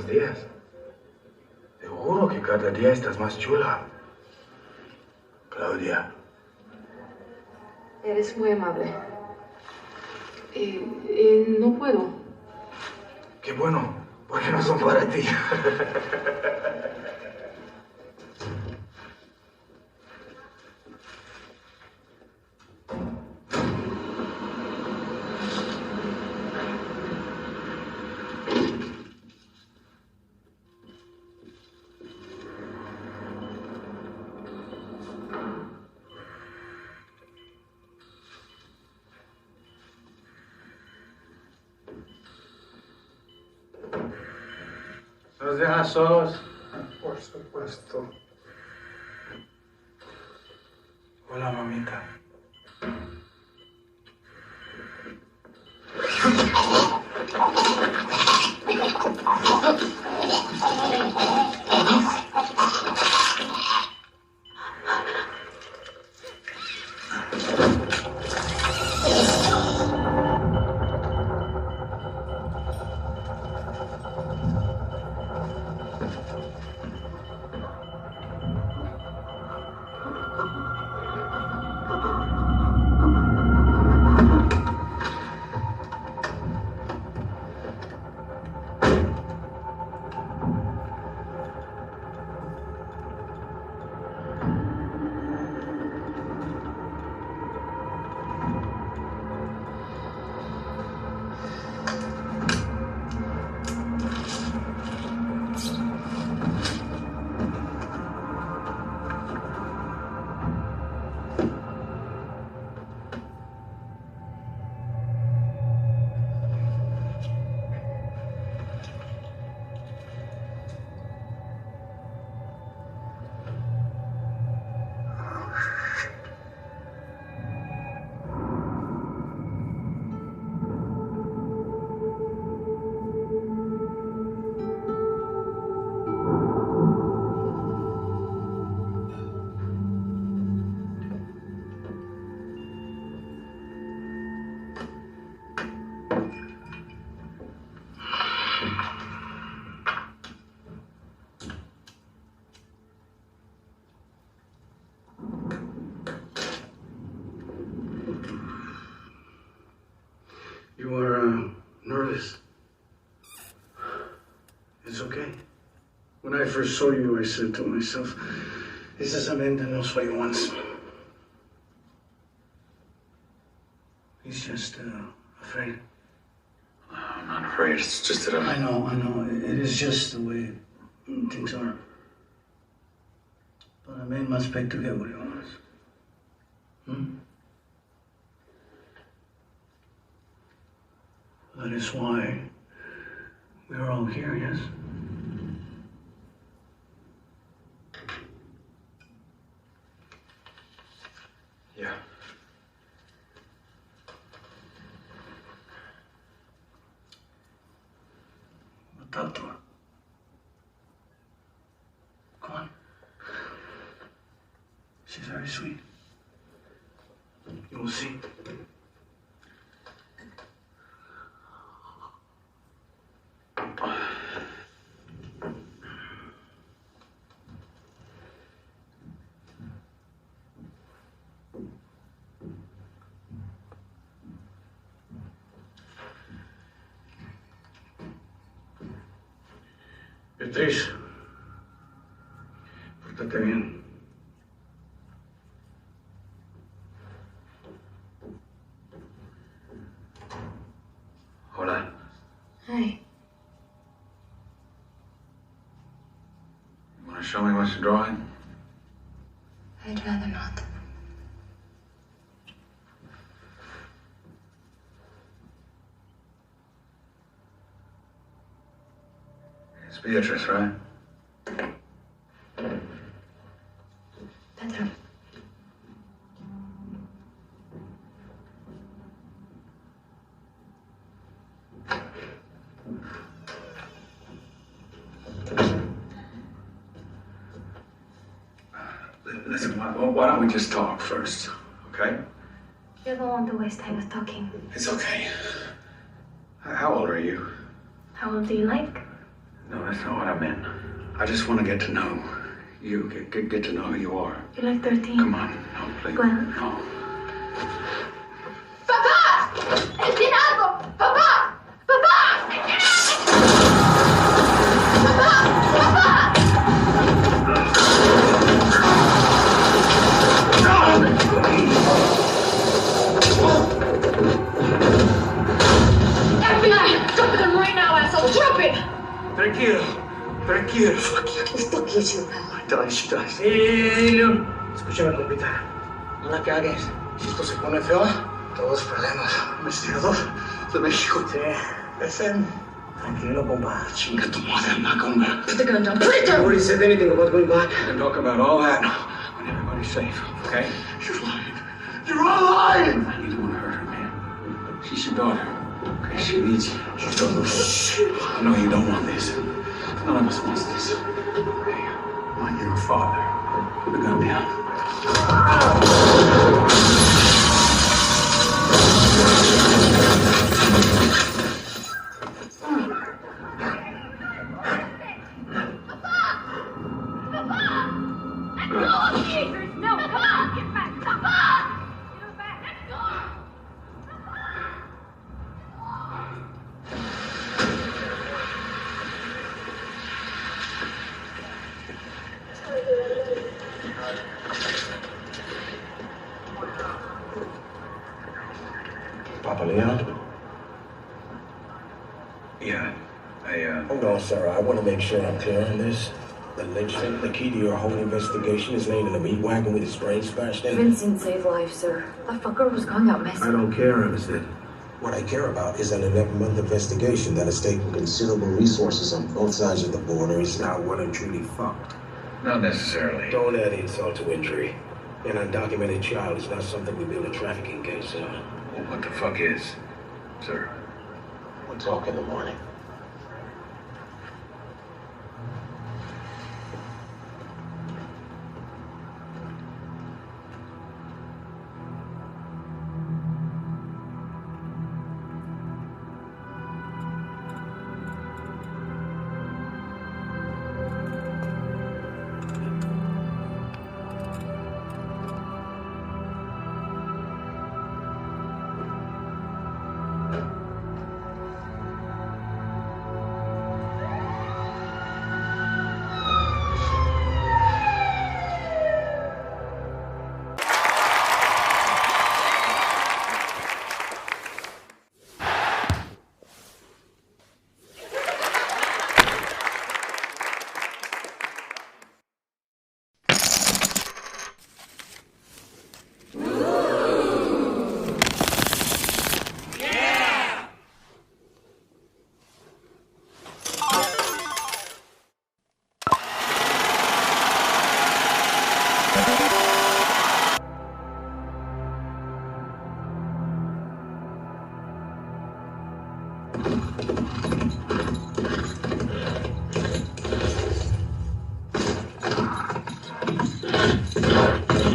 los días. Te juro que cada día estás más chula. Claudia. Eres muy amable. No puedo. Qué bueno, porque no son para ti. ¿Nos dejas solos? Por supuesto. Hola, mamita. You were nervous. It's okay. When I first saw you, I said to myself, this is a man that knows what he wants. He's just afraid. I'm not afraid. It's just that I know. It is just the way things are. But a man must beg to get what he wants. That is why we are all here, yes? Yeah. But talk to her. Come on. She's very sweet. You will see. Beatriz, pórtate bien. Hola. Hi. You want to show me what you're drawing? I'd rather not. It's Beatrice, right? Pedro. Listen, why don't we just talk first, okay? You don't want to waste time with talking. It's okay. How old are you? How old do you like? No, that's not what I meant. I just want to get to know you. Get to know who you are. You're like 13. Come on. No, please. 12. No. ¡Papá! ¡Él tiene algo! ¡Papá! ¡Papá! FBI! Drop them right now, asshole! Drop it! Tranquilo. Tranquilo. Fuck you. Fuck you too, pal. Die, she dies. Leon, escúchame, compita. No la cagues. Si esto se pone feo, todos perdemos. ¿Investigador de México? Sí, listen. Tranquilo, compa. Chinga tu madre, I'm not going back. Put the gun down. Put it down! Nobody said anything about going back. We can talk about all that when everybody's safe, okay? You're lying. You're all lying! You don't want to hurt her, man. She's your daughter. Okay, she needs you. She don't know shit. I know you don't want this. None of us wants this. Hey, I'm your father. Put the gun down. No, come on! Get back! Papa! Get back! Let's go! Papa Leon? Yeah, Hold on, sir. I want to make sure I'm clear on this. The lynchman, the key to your whole investigation, is laying in a meat wagon with his brains smashed in. Vincent saved lives, sir. That fucker was going out messing. I don't care, Emerson. What I care about is an 11-month investigation that has taken considerable resources on both sides of the border. It's not well and truly fucked. Not necessarily. Don't add insult to injury. An undocumented child is not something we build a trafficking case on. Well, what the fuck is, sir? We'll talk in the morning.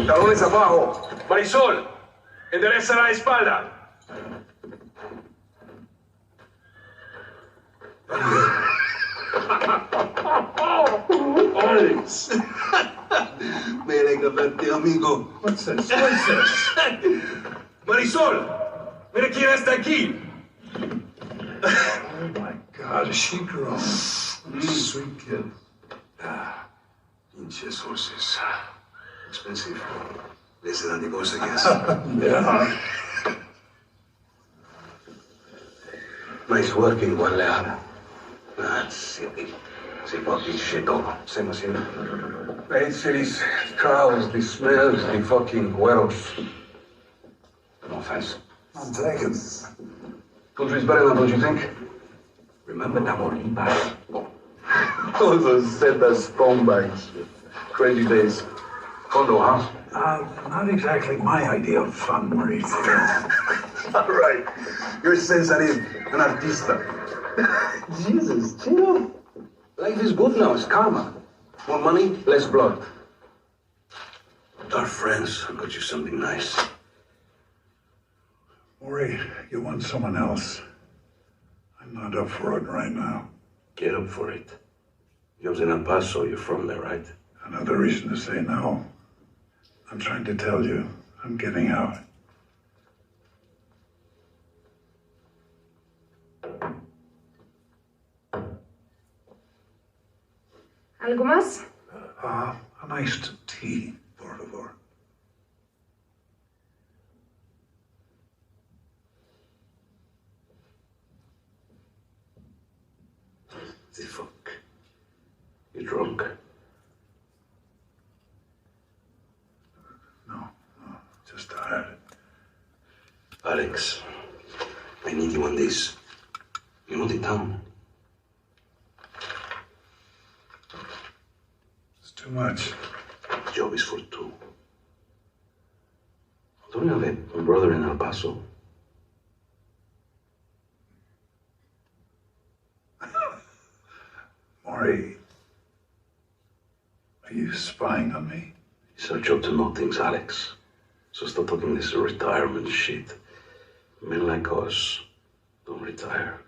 Talones abajo. Marisol, endereza la espalda. Alex. Me alegra verte, amigo. What's this? What's this? Marisol, mira quién está aquí. Oh my God, is she grown? Sweet kid. Pinches horses. Expensive. Less than a divorce, I guess. Yeah. Nice working, Juan Leal. That's silly. See fucking shit over. Same as you. The eight cities, crowds, the smells, the fucking güeros. No offense. I'm taken. Country's better now, don't you think? Remember Tamaulipas? Those are set as scumbags. Crazy days. Condo, huh? Not exactly my idea of fun, Maurice. All right. You're sensitive, an artista. Jesus, chill. Life is good now. It's karma. More money, less blood. Our friends, I'll get you something nice. Maury, you want someone else. I'm not up for it right now. Get up for it. Job's in El Paso. You're from there, right? Another reason to say no. I'm trying to tell you, I'm getting out. ¿Algo más? A nice tea, por favor. The fuck? You drunk? No, just tired. Alex, I need you on this. You know the town? It's too much. The job is for two. Don't you have a brother in El Paso? Maury, are you spying on me? It's our job to know things, Alex. So stop talking this retirement shit. Men like us don't retire.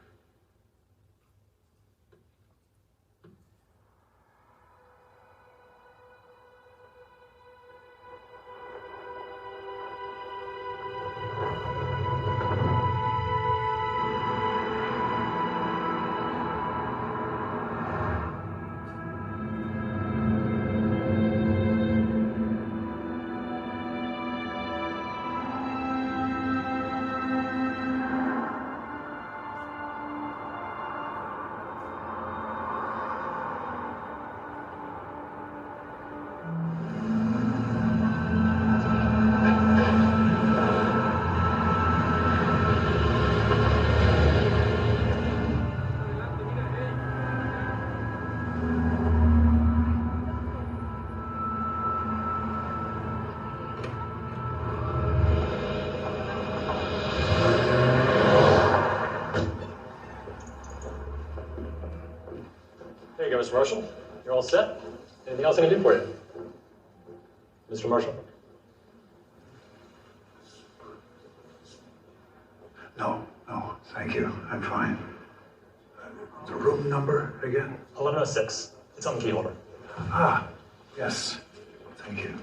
There you go, Mr. Marshall. You're all set. Anything else I can do for you? Mr. Marshall? No, thank you. I'm fine. The room number again? 1106. It's on the key holder. Ah, yes. Thank you.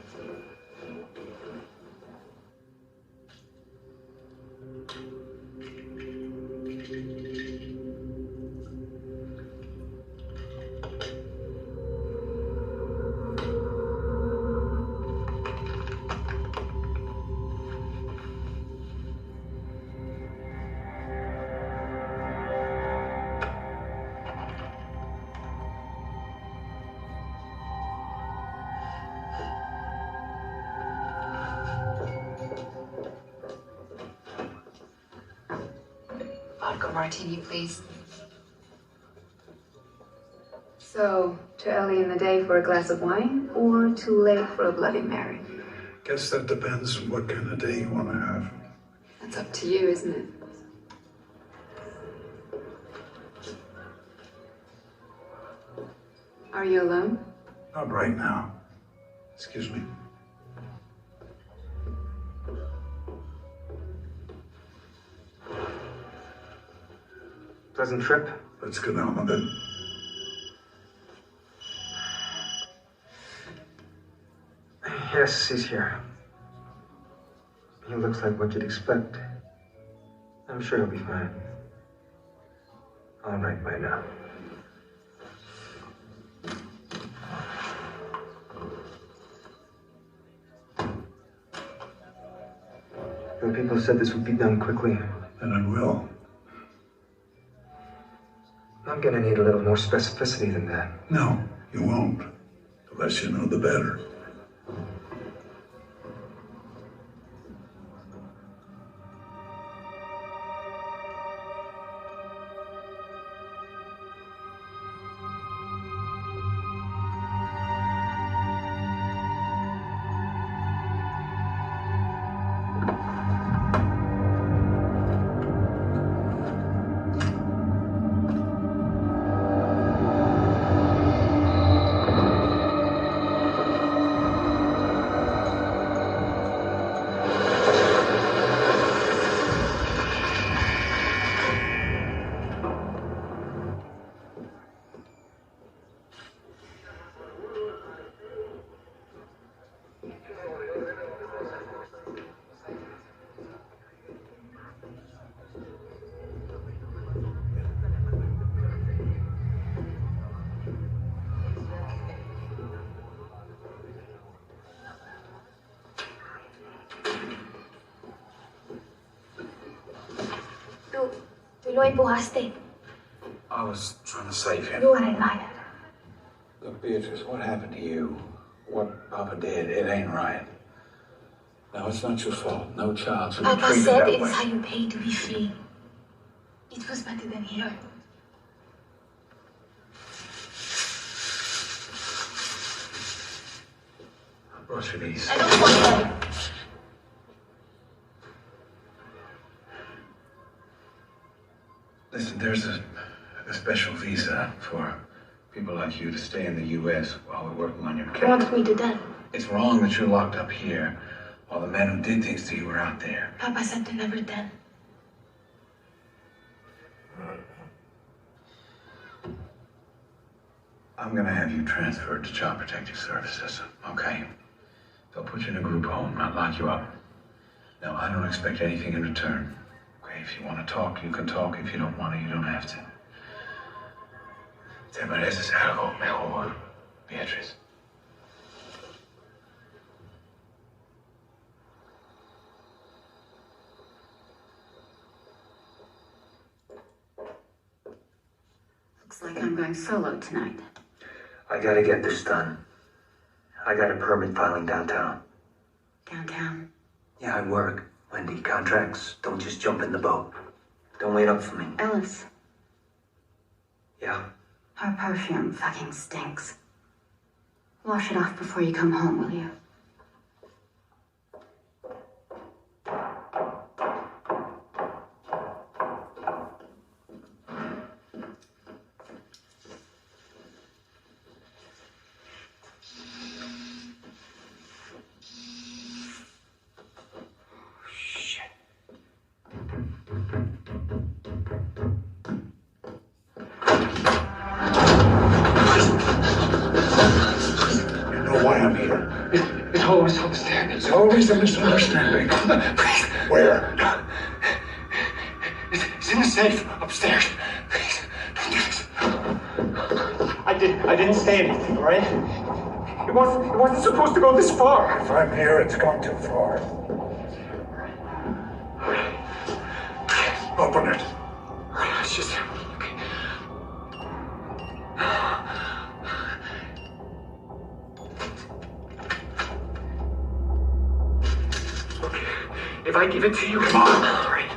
Vodka martini, please. So, too early in the day for a glass of wine, or too late for a Bloody Mary? Guess that depends on what kind of day you want to have. That's up to you, isn't it? Are you alone? Not right now. Excuse me. Pleasant trip. Let's go down a bit. Yes, he's here. He looks like what you'd expect. I'm sure he'll be fine. All right by now. The people said this would be done quickly. And it will. I'm gonna need a little more specificity than that. No, you won't. The less you know, the better. Tú lo empujaste. I was trying to save him. You are a liar. Look, Beatrice, what happened to you? What Papa did, it ain't right. Now, it's not your fault. No child should be Papa treated said that it way. is how you pay to be free. It was better than here. I brought you these. I don't want them. Listen, there's a special visa for people like you to stay in the U.S. while we're working on your You case. want me to die? It's wrong that you're locked up here while the men who did things to you were out there. Papa said to never done. I'm gonna have you transferred to Child Protective Services, okay? They'll put you in a group home, not lock you up. Now, I don't expect anything in return. Okay, if you want to talk, you can talk. If you don't want to, you don't have to. Te mereces algo mejor, Beatriz. Looks like I'm going solo tonight. I gotta get this done. I got a permit filing downtown. Downtown. Yeah, I work. Wendy, contracts. Don't just jump in the boat. Don't wait up for me. Ellis, Yeah? her perfume fucking stinks. Wash it off before you come home, will you? You know why I'm here. It's always upstairs. It's always a misunderstanding. Where? It's in the safe upstairs. Please, don't do this. I didn't say anything, all right? It wasn't supposed to go this far. If I'm here, it's gone too far. Open it. It's just... Okay. If I give it to you... Come on. All right.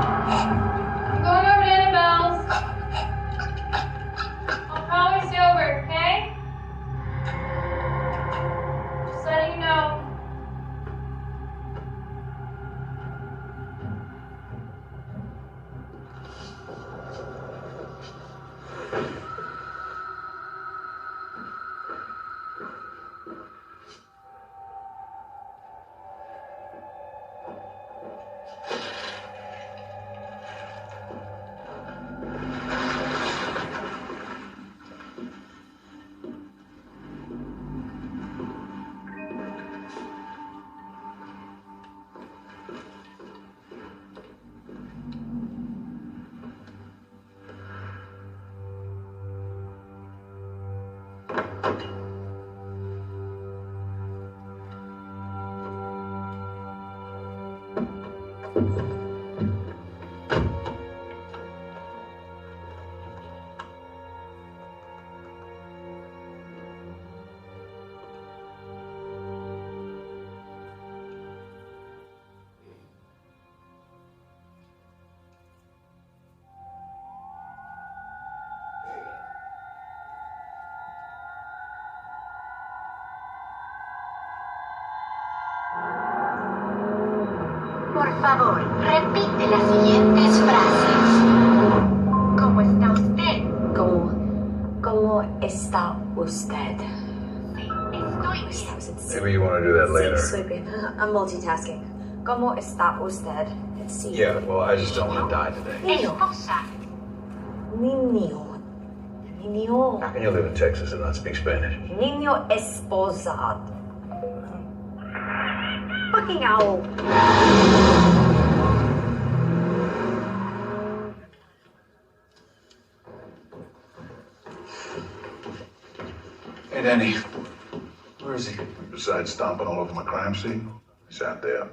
I'm going over to Annabelle's. I'll probably stay over, okay? Just letting you know. Por favor, repite las siguientes frases. ¿Cómo está usted? ¿Cómo está usted? Estoy bien. Maybe you want to do that later. Estoy bien. I'm multitasking. ¿Cómo está usted? Sí. Yeah, well, I just don't want to die today. Esposa. Niño. Niño. How can you live in Texas and not speak Spanish? Niño esposado. Fucking owl. Hey, Danny. Where is he? Besides stomping all over my crime scene? He's out there.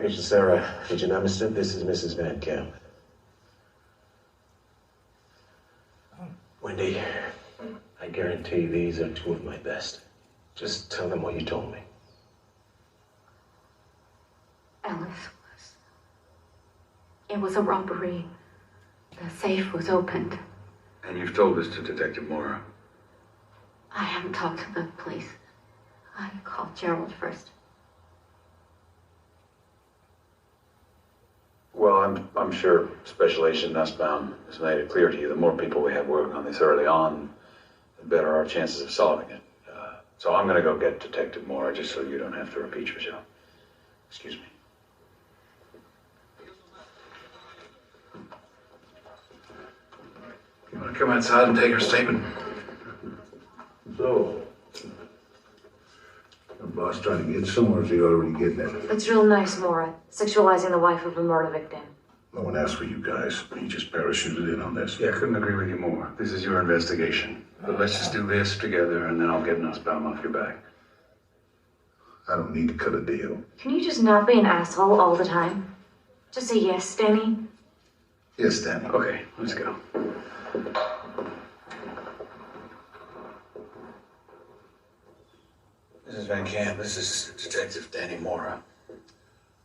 Agent Sarah, Agent Amistad, this is Mrs. Van Camp. Wendy, I guarantee these are two of my best. Just tell them what you told me. It was a robbery. The safe was opened. And you've told this to Detective Mora? I haven't talked to the police. I called Gerald first. Well, I'm sure Special Agent Nussbaum has made it clear to you the more people we have working on this early on, the better our chances of solving it. So I'm going to go get Detective Mora just so you don't have to repeat yourself. Excuse me. You want to come outside and take her statement? So, the boss trying to get somewhere, is he already getting it? That's real nice, Mora. Sexualizing the wife of a murder victim. No one asked for you guys. He just parachuted in on this. Yeah, I couldn't agree with you more. This is your investigation. But let's just do this together, and then I'll get Nussbaum off your back. I don't need to cut a deal. Can you just not be an asshole all the time? Just say yes, Danny. Yes, Danny. Okay, let's go. Mrs. Van Camp, this is Detective Danny Mora.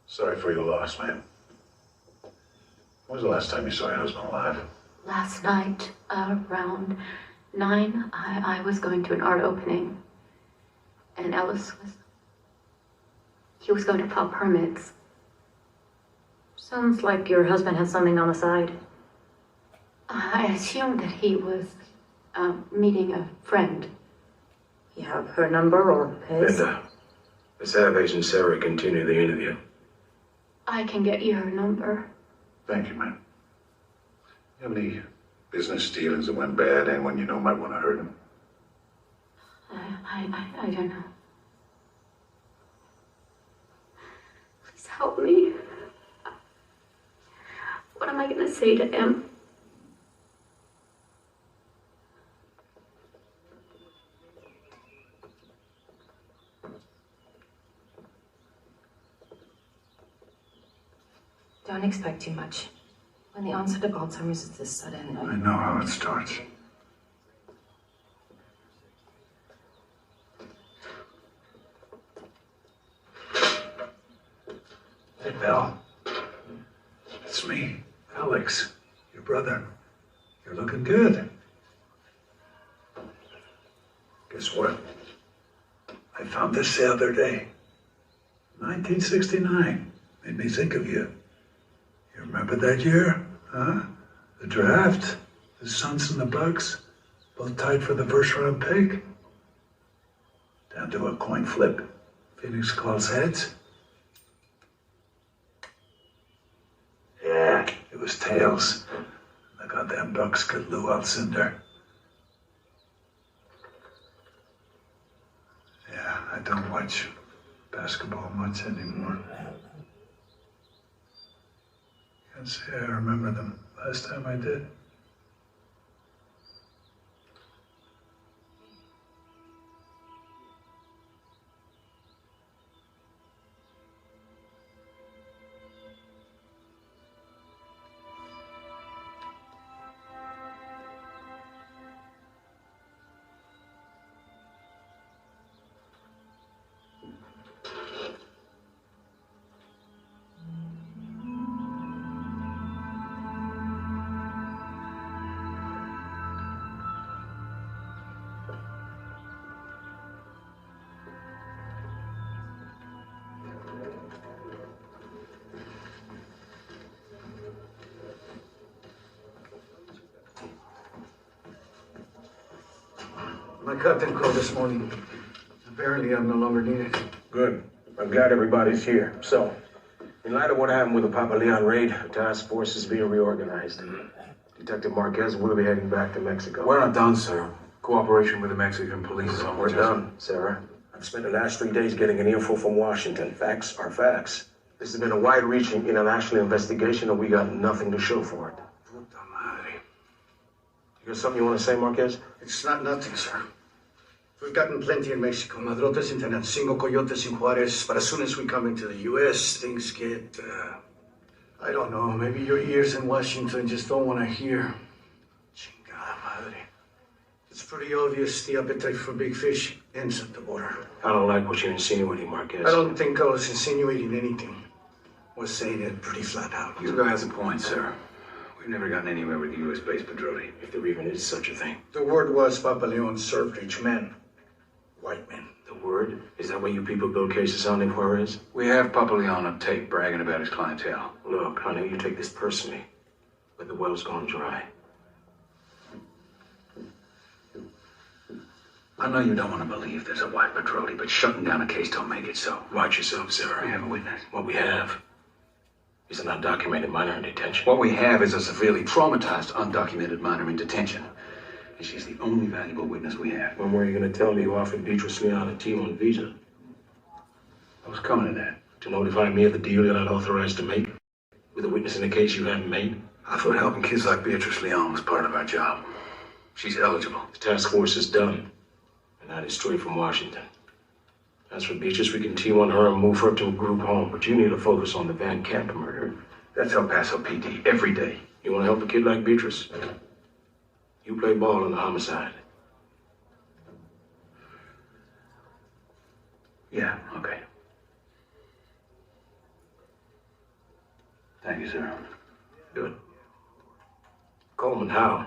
Sorry for your loss, man. When was the last time you saw your husband alive? Last night, around 9, I was going to an art opening. And he was going to file permits. Sounds like your husband has something on the side. I assumed that he was meeting a friend. You have her number or his? Linda, let's have Agent Sarah continue the interview. I can get you her number. Thank you, man. You have any business dealings that went bad and when you know might want to hurt him? I don't know. Please help me. What am I going to say to him? Don't expect too much. When the onset of Alzheimer's is this sudden, I know how it starts. Hey, Belle. It's me, Alex, your brother. You're looking good. Guess what? I found this the other day. 1969. Made me think of you. You remember that year? Huh? The draft? The Suns and the Bucks? Both tied for the first round pick? Down to a coin flip. Phoenix calls heads. Yeah, it was tails. The goddamn Bucks got Lou Alcindor. Yeah, I don't watch basketball much anymore. Can't say I remember them last time I did. My captain called this morning. Apparently, I'm no longer needed. Good. I'm glad everybody's here. So, in light of what happened with the Papa Leon raid, the task force is being reorganized. Detective Marquez will be heading back to Mexico. We're not done, sir. Cooperation with the Mexican police is We're done, Sarah. I've spent the last 3 days getting an earful from Washington. Facts are facts. This has been a wide-reaching international investigation, and we got nothing to show for it. Puta madre. You got something you want to say, Marquez? It's not nothing, sir. We've gotten plenty in Mexico. Madrotes in Tenancingo, Coyotes in Juarez. But as soon as we come into the U.S., things get, I don't know, maybe your ears in Washington just don't want to hear. Chingada madre. It's pretty obvious the appetite for big fish ends at the border. I don't like what you're insinuating, Marquez. I don't think I was insinuating anything. I was saying it pretty flat out. You guys have a point, sir. We've never gotten anywhere with the U.S.-based Padrone. If there even is such a thing. The word was Papa Leon served rich men. White men. The word? Is that why you people build cases on in Juarez? We have Papa Leon on tape bragging about his clientele. Look, I know you take this personally, but the well's gone dry. I know you don't want to believe there's a white Padrone, but shutting down a case don't make it so. Watch yourself, sir. We have a witness. What we have is an undocumented minor in detention. What we have is a severely traumatized, undocumented minor in detention. And she's the only valuable witness we have. When were you going to tell me you offered Beatrice Leon a T1 visa? I was coming to that. To notify me of the deal that I'd authorized to make? With a witness in a case you haven't made? I thought helping kids like Beatrice Leon was part of our job. She's eligible. The task force is done. And that is straight from Washington. As for Beatrice, we can T1 her and move her to a group home. But you need to focus on the Van Camp murder. That's El Paso PD every day. You want to help a kid like Beatrice? You play ball in the homicide. Yeah, okay. Thank you, sir. Good. Coleman, Howe,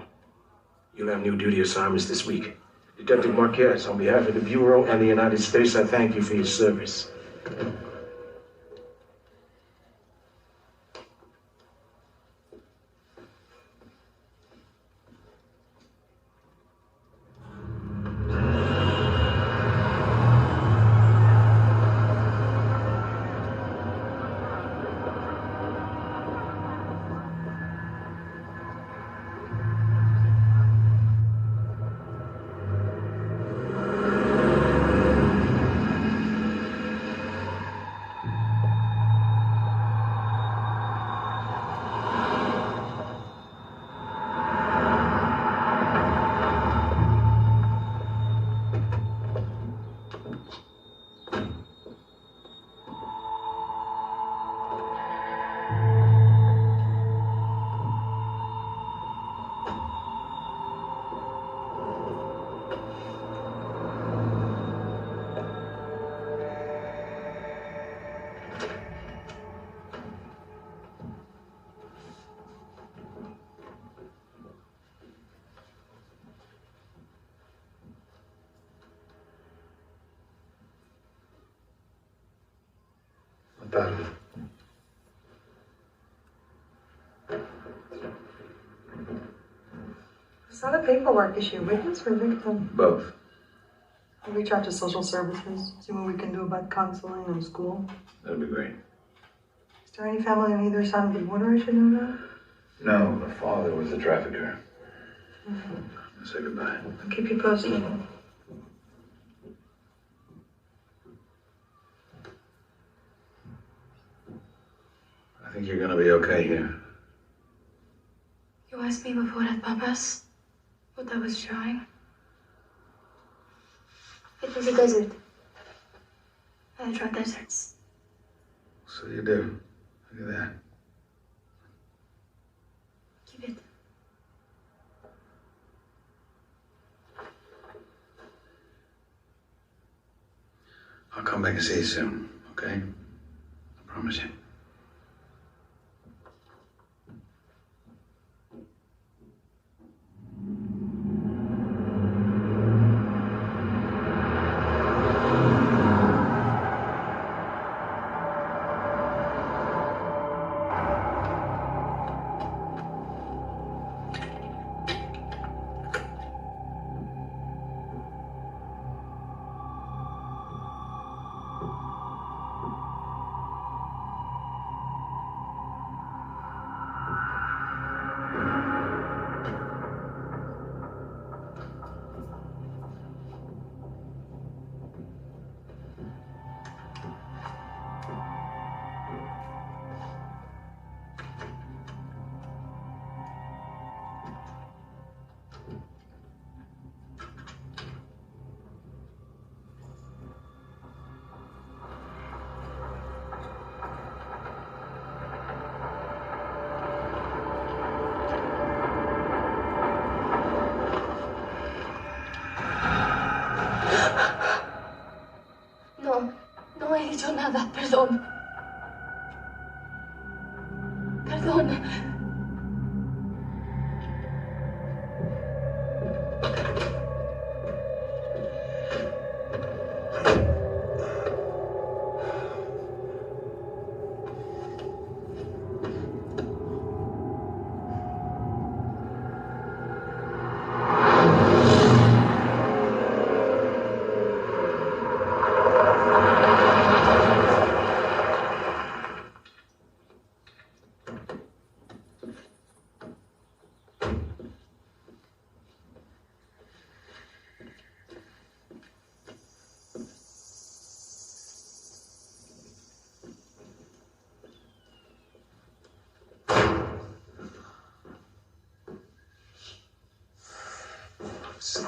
you'll have new duty assignments this week. Detective Marquez, on behalf of the Bureau and the United States, I thank you for your service. Tarde. Is that a paperwork issue, witness or victim? Both. I'll reach out to social services, see what we can do about counseling and school. That'd be great. Is there any family on either side of the border I should know about? No, the father was a trafficker. Mm-hmm. Say goodbye. I'll keep you posted. I think you're gonna be okay here. You asked me before at Papa's what I was trying. It was a desert. I draw deserts. So you do. Look at that. Keep it. I'll come back and see you soon, okay? I promise you. She's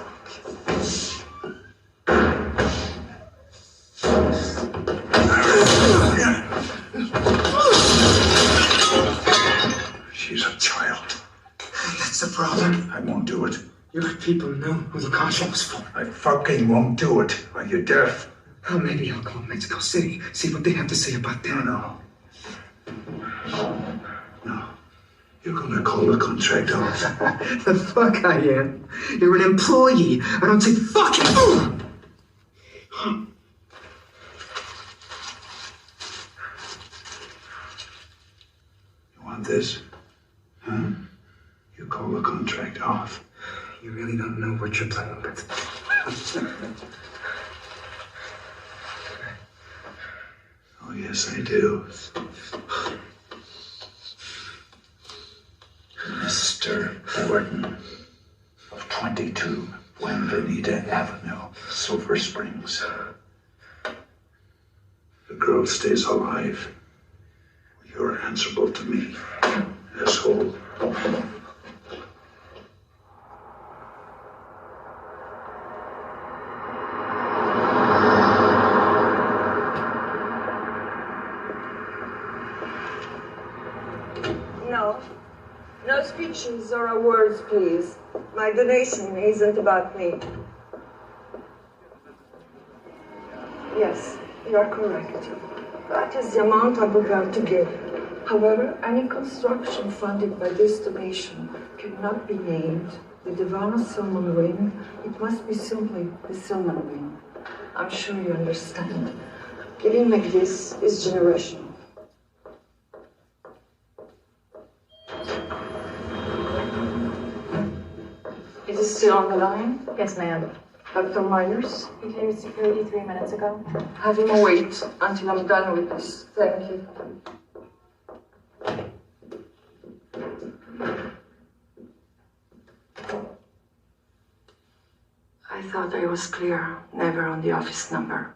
a child. That's the problem. I won't do it. Your people know who the contract was for. I fucking won't do it. Are you deaf? Oh, maybe I'll call Mexico City, see what they have to say about that. No. You're gonna call the contract off. The fuck I am. You're an employee. I don't say fucking. You want this? Huh? You call the contract off. You really don't know what you're playing with. Oh, yes, I do. Mr. Gordon of 22 Buenavida Avenue, Silver Springs. The girl stays alive. You're answerable to me, asshole. No speeches or words, please. My donation isn't about me. Yes, you are correct. That is the amount I'm prepared to give. However, any construction funded by this donation cannot be named the Devana Silman Ring. It must be simply the Silman Ring. I'm sure you understand. Giving like this is generational. Is it still on the line? Yes, ma'am. Dr. Myers? He cleared security 3 minutes ago. Have him wait until I'm done with this. Thank you. I thought I was clear. Never on the office number.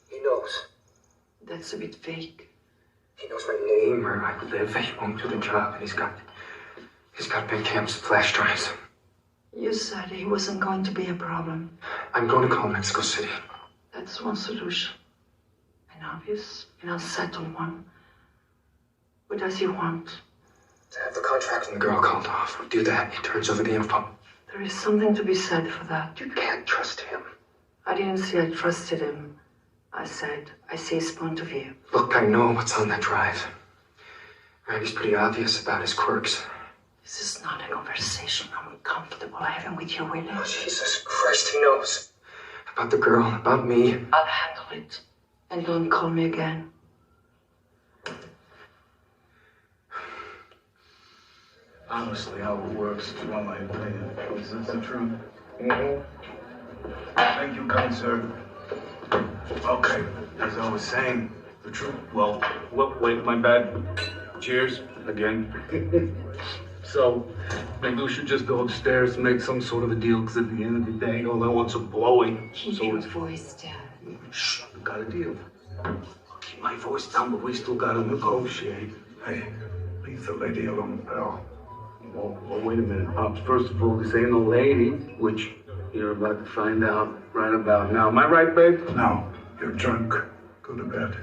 He knows. That's a bit vague. He knows my name, where I live. He won't do the job, and he's got Ben Camp's flash drives. You said he wasn't going to be a problem. I'm going to call Mexico City. That's one solution. An obvious and unsettled one. What does he want? To have the contract and the girl called off. We do that, he turns over the info. There is something to be said for that. You can't trust him. I didn't say I trusted him. I said, I see his point of view. Look, I know what's on that drive. Right, he's pretty obvious about his quirks. This is not a conversation I'm comfortable having with you, Willie. Oh, Jesus Christ, he knows. About the girl, about me. I'll handle it. And don't call me again. Honestly, how it works is one my opinion. Is this the truth? Mm-hmm. Thank you, kind sir. Okay, as I was saying, the truth. Well, wait, my bad. Cheers, again. So, maybe we should just go upstairs and make some sort of a deal, because at the end of the day, all I want's a blowing. Keep your voice down. Shh, we got a deal. Keep my voice down, but we still gotta negotiate. Hey, leave the lady alone, pal. Well, wait a minute, Pops. First of all, this ain't no lady, which you're about to find out right about now. Am I right, babe? No, you're drunk. Go to bed.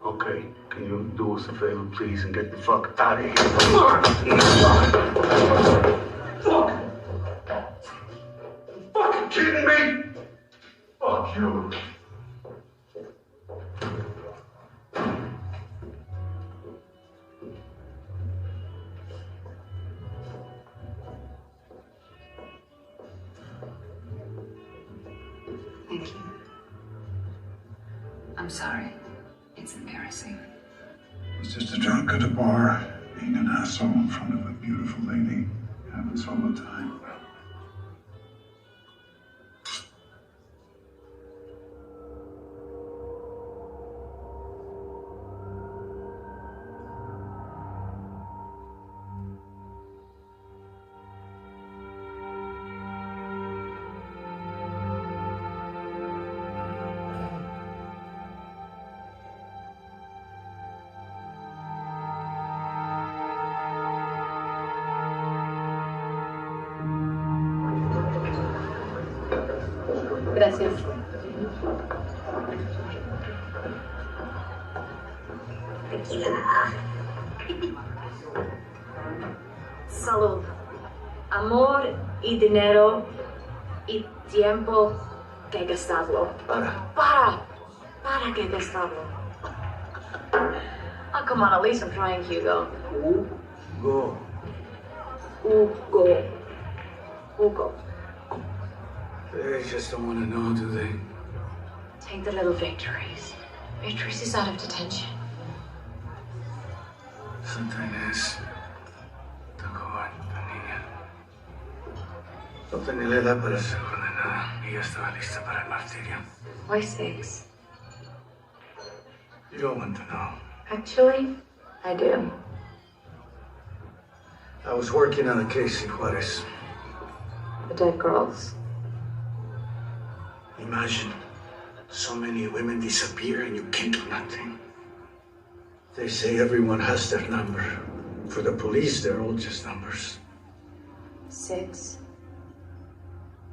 Okay, can you do us a favor, please, and get the fuck out of here? Fuck! You fucking kidding me? Fuck you. Thank you. I'm sorry. It's embarrassing. It's just a drunk at a bar, being an asshole in front of a beautiful lady. Happens all the time. Gracias. Salud. Amor y dinero y tiempo que gastarlo. Para que gastarlo. Oh, come on, at least I'm trying, Hugo. Hugo. They just don't want to know, do they? Take the little victories. Beatrice is out of detention. Santa Inés tocó a la niña. No tenía la edad para ser condenada y ya estaba lista para el martirio. Why 6? You don't want to know. Actually, I do. I was working on a case in Juarez. The dead girls. Imagine so many women disappear and you can't do nothing. They say everyone has their number. For the police, they're all just numbers. 6.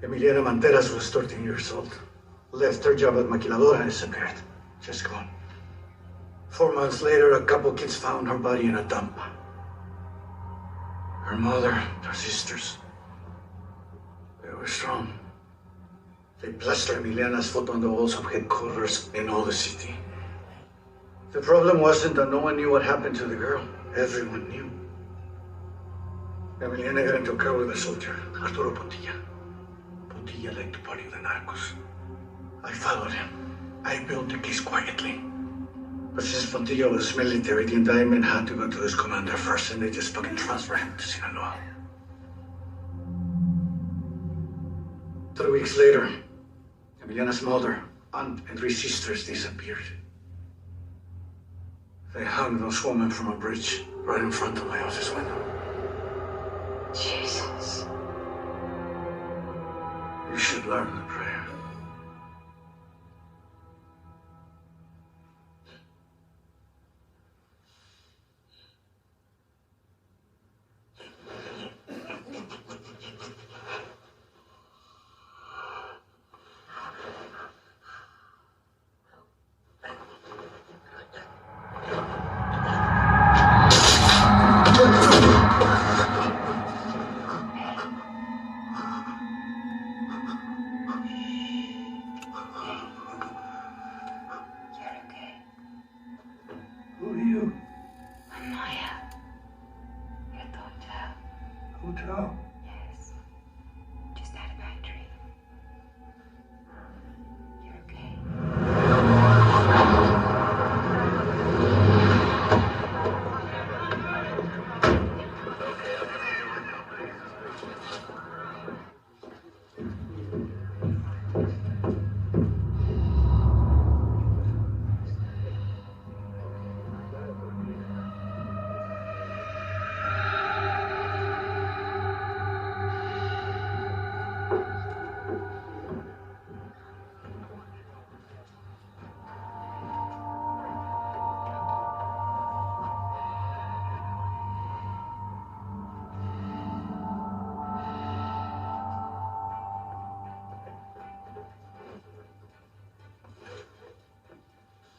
Emiliana Manteras was 13 years old. Left her job at Maquiladora and disappeared. Just gone. 4 months later, a couple kids found her body in a dump. Her mother, her sisters, they were strong. They plastered Emiliana's photo on the walls of headquarters in all the city. The problem wasn't that no one knew what happened to the girl. Everyone knew. Emiliana got into a car with a soldier, Arturo Pontilla. Pontilla liked to party with the narcos. I followed him. I built the case quietly. But since Pontilla was military, the indictment had to go to his commander first, and they just fucking transferred him to Sinaloa. 3 weeks later, Emiliana's mother, aunt, and 3 sisters disappeared. They hung those women from a bridge right in front of my office window. Jesus. You should learn the prayer.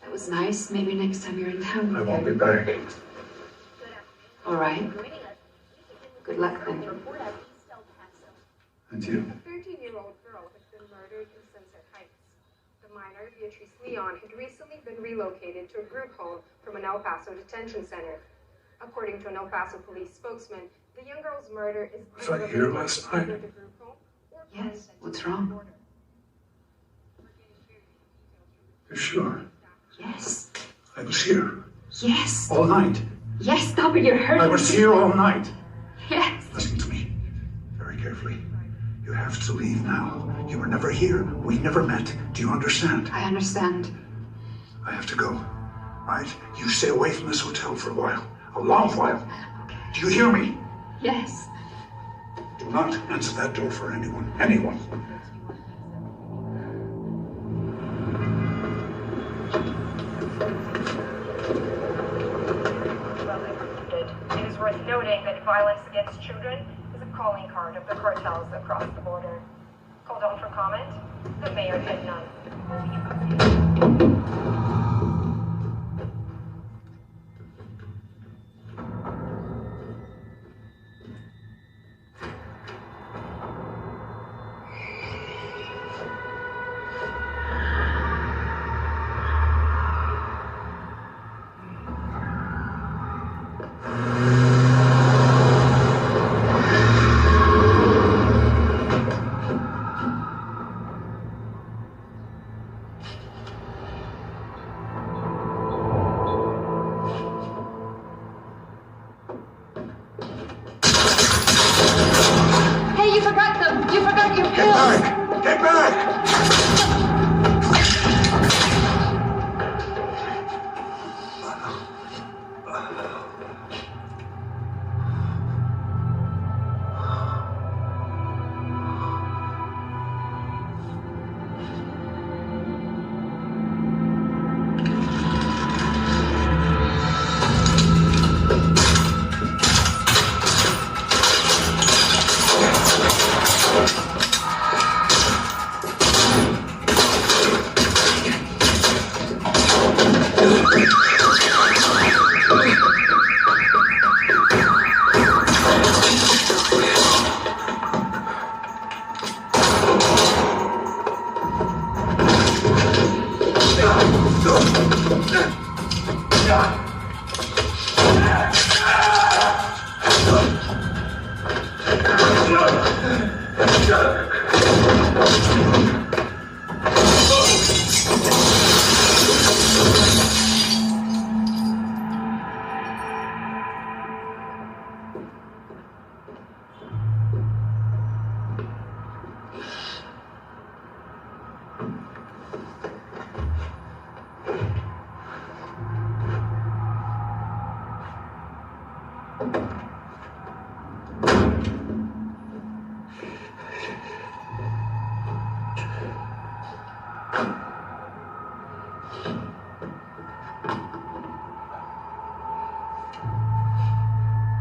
That was nice. Maybe next time you're in town. I won't be back. All right. Good luck then. And you? A 13-year-old girl has been murdered in Sunset Heights. The minor, Beatrice Leon, had recently been relocated to a group home from an El Paso detention center. According to an El Paso police spokesman, the young girl's murder is Was I here last night? Yes. What's wrong? You're sure? Yes. I was here. Yes. All night. Yes, stop it. You're hurting. I was here all night. Yes. Listen to me very carefully. You have to leave now. You were never here. We never met. Do you understand? I understand. I have to go. Right? You stay away from this hotel for a while. A long while. Do you hear me? Yes. Do not answer that door for anyone. Anyone. It is worth noting that violence against children is a calling card of the cartels across the border. Called on for comment. The mayor had none. Hey, you forgot them! You forgot your pills! Get back!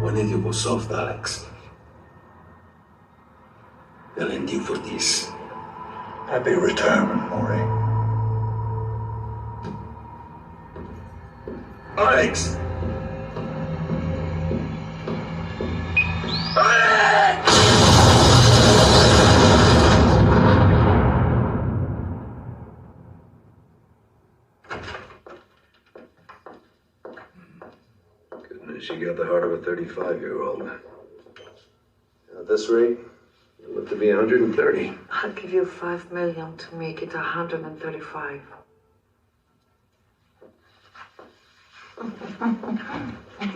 When did you go soft, Alex? They'll end you for this. Happy retirement, Maury. Alex! Goodness, you got the heart of a 35-year-old. At this rate, you look to be 130. I'll give you $5 million to make it 135.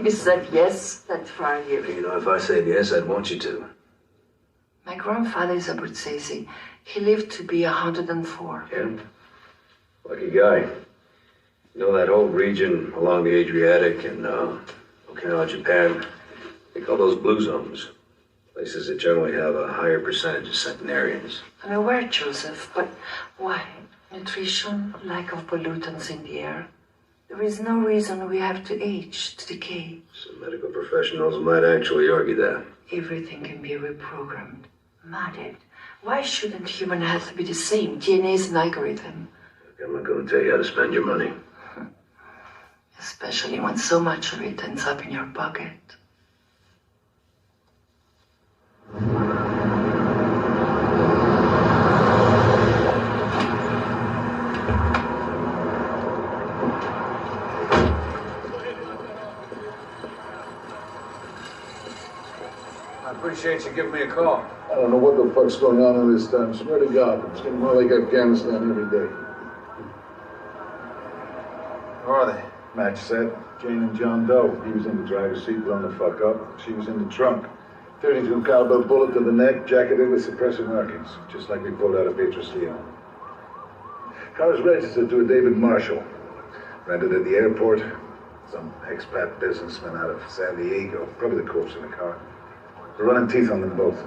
You said yes, that's for you. You know, if I said yes, I'd want you to. My grandfather is Abruzzese. He lived to be 104. Yeah? Lucky guy. You know that whole region along the Adriatic and Okinawa, Japan? They call those blue zones. Places that generally have a higher percentage of centenarians. I'm aware, Joseph, but why? Nutrition, lack of pollutants in the air. There is no reason we have to age, to decay. Some medical professionals might actually argue that. Everything can be reprogrammed, modded. Why shouldn't human health be the same? DNA is an algorithm. I'm not going to tell you how to spend your money. Especially when so much of it ends up in your pocket. I appreciate you giving me a call. I don't know what the fuck's going on in this time. Swear to God, it's getting more like Afghanistan every day. Where are they? Match set. Jane and John Doe. He was in the driver's seat, blown the fuck up. She was in the trunk. 32 caliber bullet to the neck, jacketed with suppressor markings, just like we pulled out of Beatrice Leon. Car is registered to a David Marshall. Rented at the airport. Some expat businessman out of San Diego. Probably the corpse in the car. We're running teeth on them both.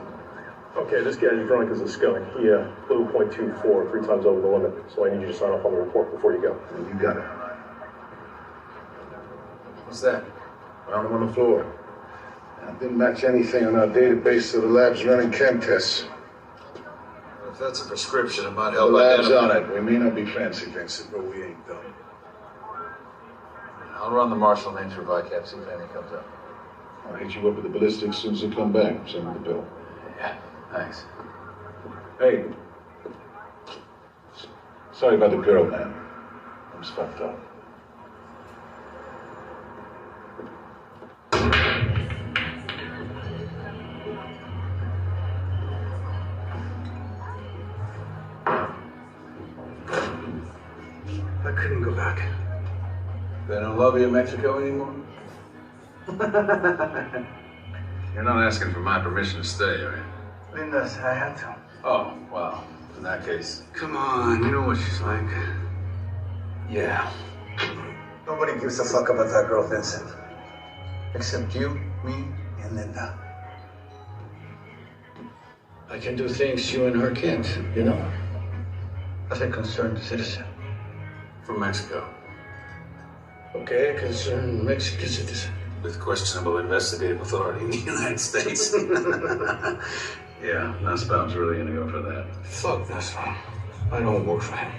Okay, this guy's drunk as a skunk. He blew .24 3 times over the limit, so I need you to sign off on the report before you go. You got it. What's that? Found him on the floor. Didn't match anything on our database, so the lab's running chem tests. What If that's a prescription, it might The help lab's identify. on it. We may not be fancy, Vincent, but we ain't dumb. I'll run the marshal name through VICAP, see if anything comes up. I'll hit you up with the ballistics as soon as they come back. Send me the bill. Yeah, thanks. Hey. Sorry about the girl, man. I was fucked up. I couldn't go back. They don't love you in Mexico anymore? You're not asking for my permission to stay, are you? Linda said I had to. Oh, well, in that case. Come on, you know what she's like. Yeah. Nobody gives a fuck about that girl, Vincent. Except you, me, and Linda. I can do things you and her can't, you know? As a concerned citizen. From Mexico. Okay, a concerned Mexican citizen. With questionable investigative authority in the United States. Yeah, Nussbaum's really gonna go for that. Fuck Nussbaum. I don't work for him.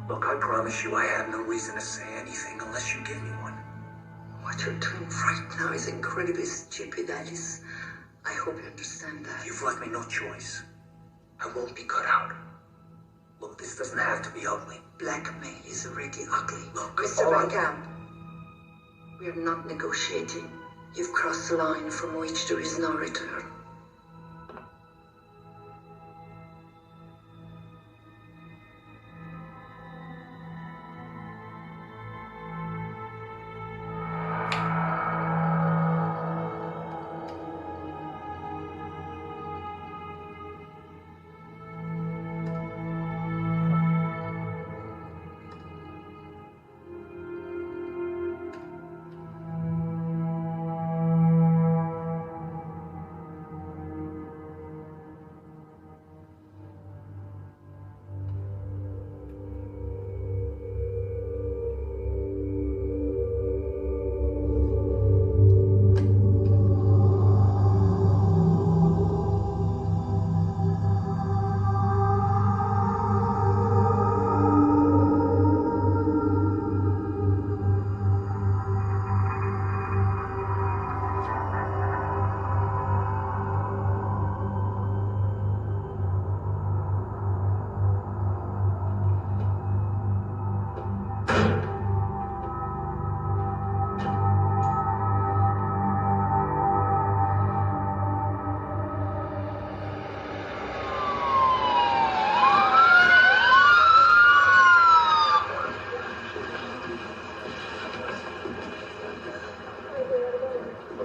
Look, I promise you I have no reason to say anything unless you give me one. What you're doing right now is incredibly stupid, Alice. I hope you understand that. You've left me no choice. I won't be cut out. Look, this doesn't have to be ugly. Blackmail is already ugly. Look, Mr. all Van I- Camp, we are not negotiating. You've crossed a line from which there is no return.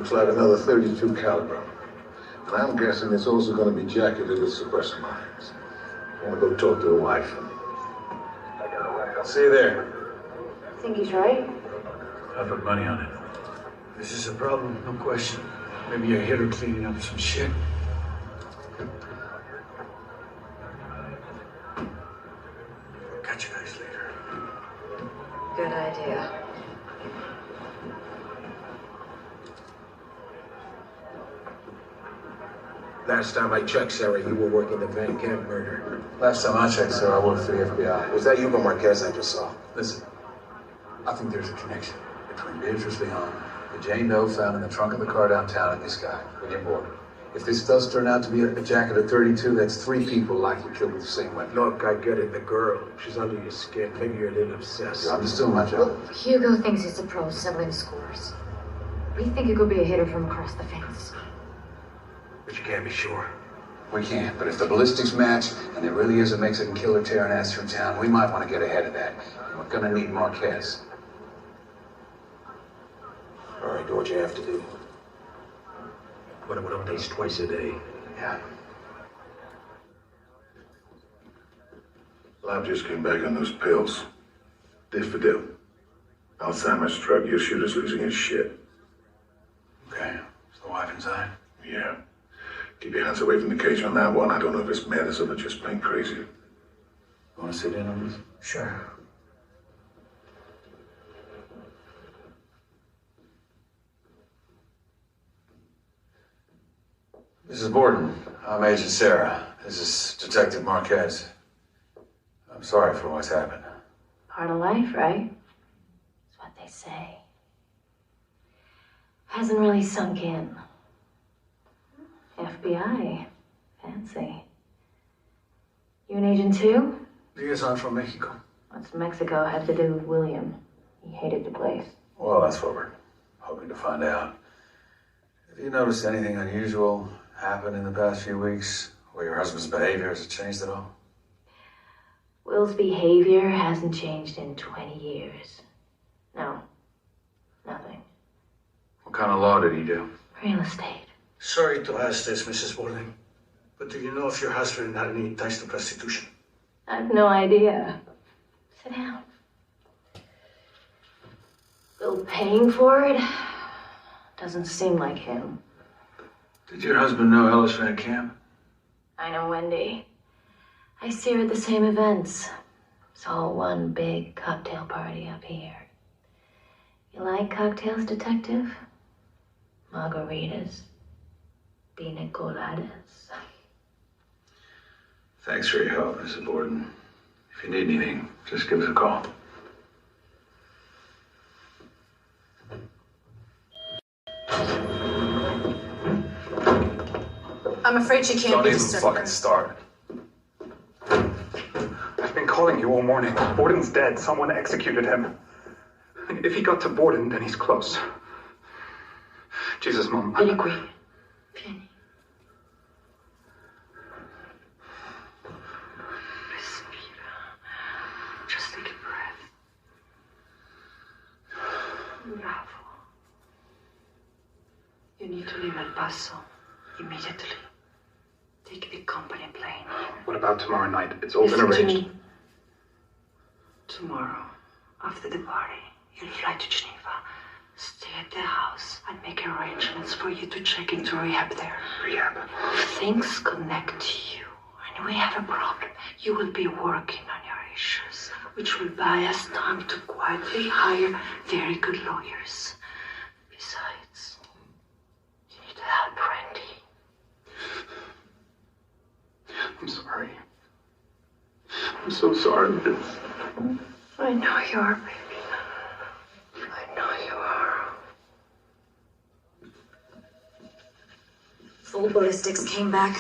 Looks like another 32 caliber. And I'm guessing it's also going to be jacketed with suppressor mines. I want to go talk to the wife. I'll see you there. I think he's right. I put money on it. This is a problem, no question. Maybe a hitter cleaning up some shit. Catch you guys later. Good idea. Last time I checked, Sarah, you were working the Van Camp murder. Last time I checked, sir, I worked for the FBI. Was that Hugo Marquez I just saw? Listen, I think there's a connection between Beatrice Leon, the Jane Doe found in the trunk of the car downtown, and this guy, William Borden. If this does turn out to be a jacket of 32, that's 3 people likely killed with the same weapon. Look, I get it. The girl. She's under your skin. Maybe you're a little obsessed. I'm still my job. Hugo thinks he's a pro settling scores. We think it could be a hitter from across the fence. But you can't be sure. We can't, but if the ballistics match, and there really is a Mexican killer tearing ass through town, we might want to get ahead of that. And we're gonna need Marquez. All right, do what you have to do. But it would updates twice a day. Yeah. Lab just came back on those pills. Diffidil. Alzheimer's drug use. Shooter's losing his shit. Okay. Is the wife inside? Yeah. Keep your hands away from the cage on that one. I don't know if it's medicine or just plain crazy. You want to sit in on this? Sure. Mrs. Borden, I'm Agent Sarah. This is Detective Marquez. I'm sorry for what's happened. Part of life, right? That's what they say. Hasn't really sunk in. FBI. Fancy. You an agent too? Liaison from Mexico. What's Mexico have to do with William? He hated the place. Well, that's what we're hoping to find out. Have you noticed anything unusual happen in the past few weeks? Or your husband's behavior, has it changed at all? Will's behavior hasn't changed in 20 years. No. Nothing. What kind of law did he do? Real estate. Sorry to ask this, Mrs. Borden, but do you know if your husband had any ties to prostitution? I have no idea. Sit down. Will paying for it? Doesn't seem like him. Did your husband know Ellis Van Camp? I know Wendy. I see her at the same events. It's all one big cocktail party up here. You like cocktails, Detective? Margaritas. Pina coladas. Thanks for your help, Mrs. Borden. If you need anything, just give us a call. I'm afraid she can't Don't be even disturbed. fucking start. I've been calling you all morning. Borden's dead. Someone executed him. If he got to Borden, then he's close. Jesus, Mom. Vieni qui. Vieni. Respira. Just take a breath. Bravo. You need to leave El Paso immediately. Take the company plane. What about tomorrow night? It's all been Listen to arranged. me. Tomorrow, after the party, you'll fly to Geneva. Stay at the house and make arrangements for you to check into rehab there. Rehab? Things connect to you, and we have a problem. You will be working on your issues, which will buy us time to quietly hire very good lawyers. Besides, you need help, Randy. I'm sorry. I'm so sorry. I know you are, baby. I know you are. Full ballistics came back.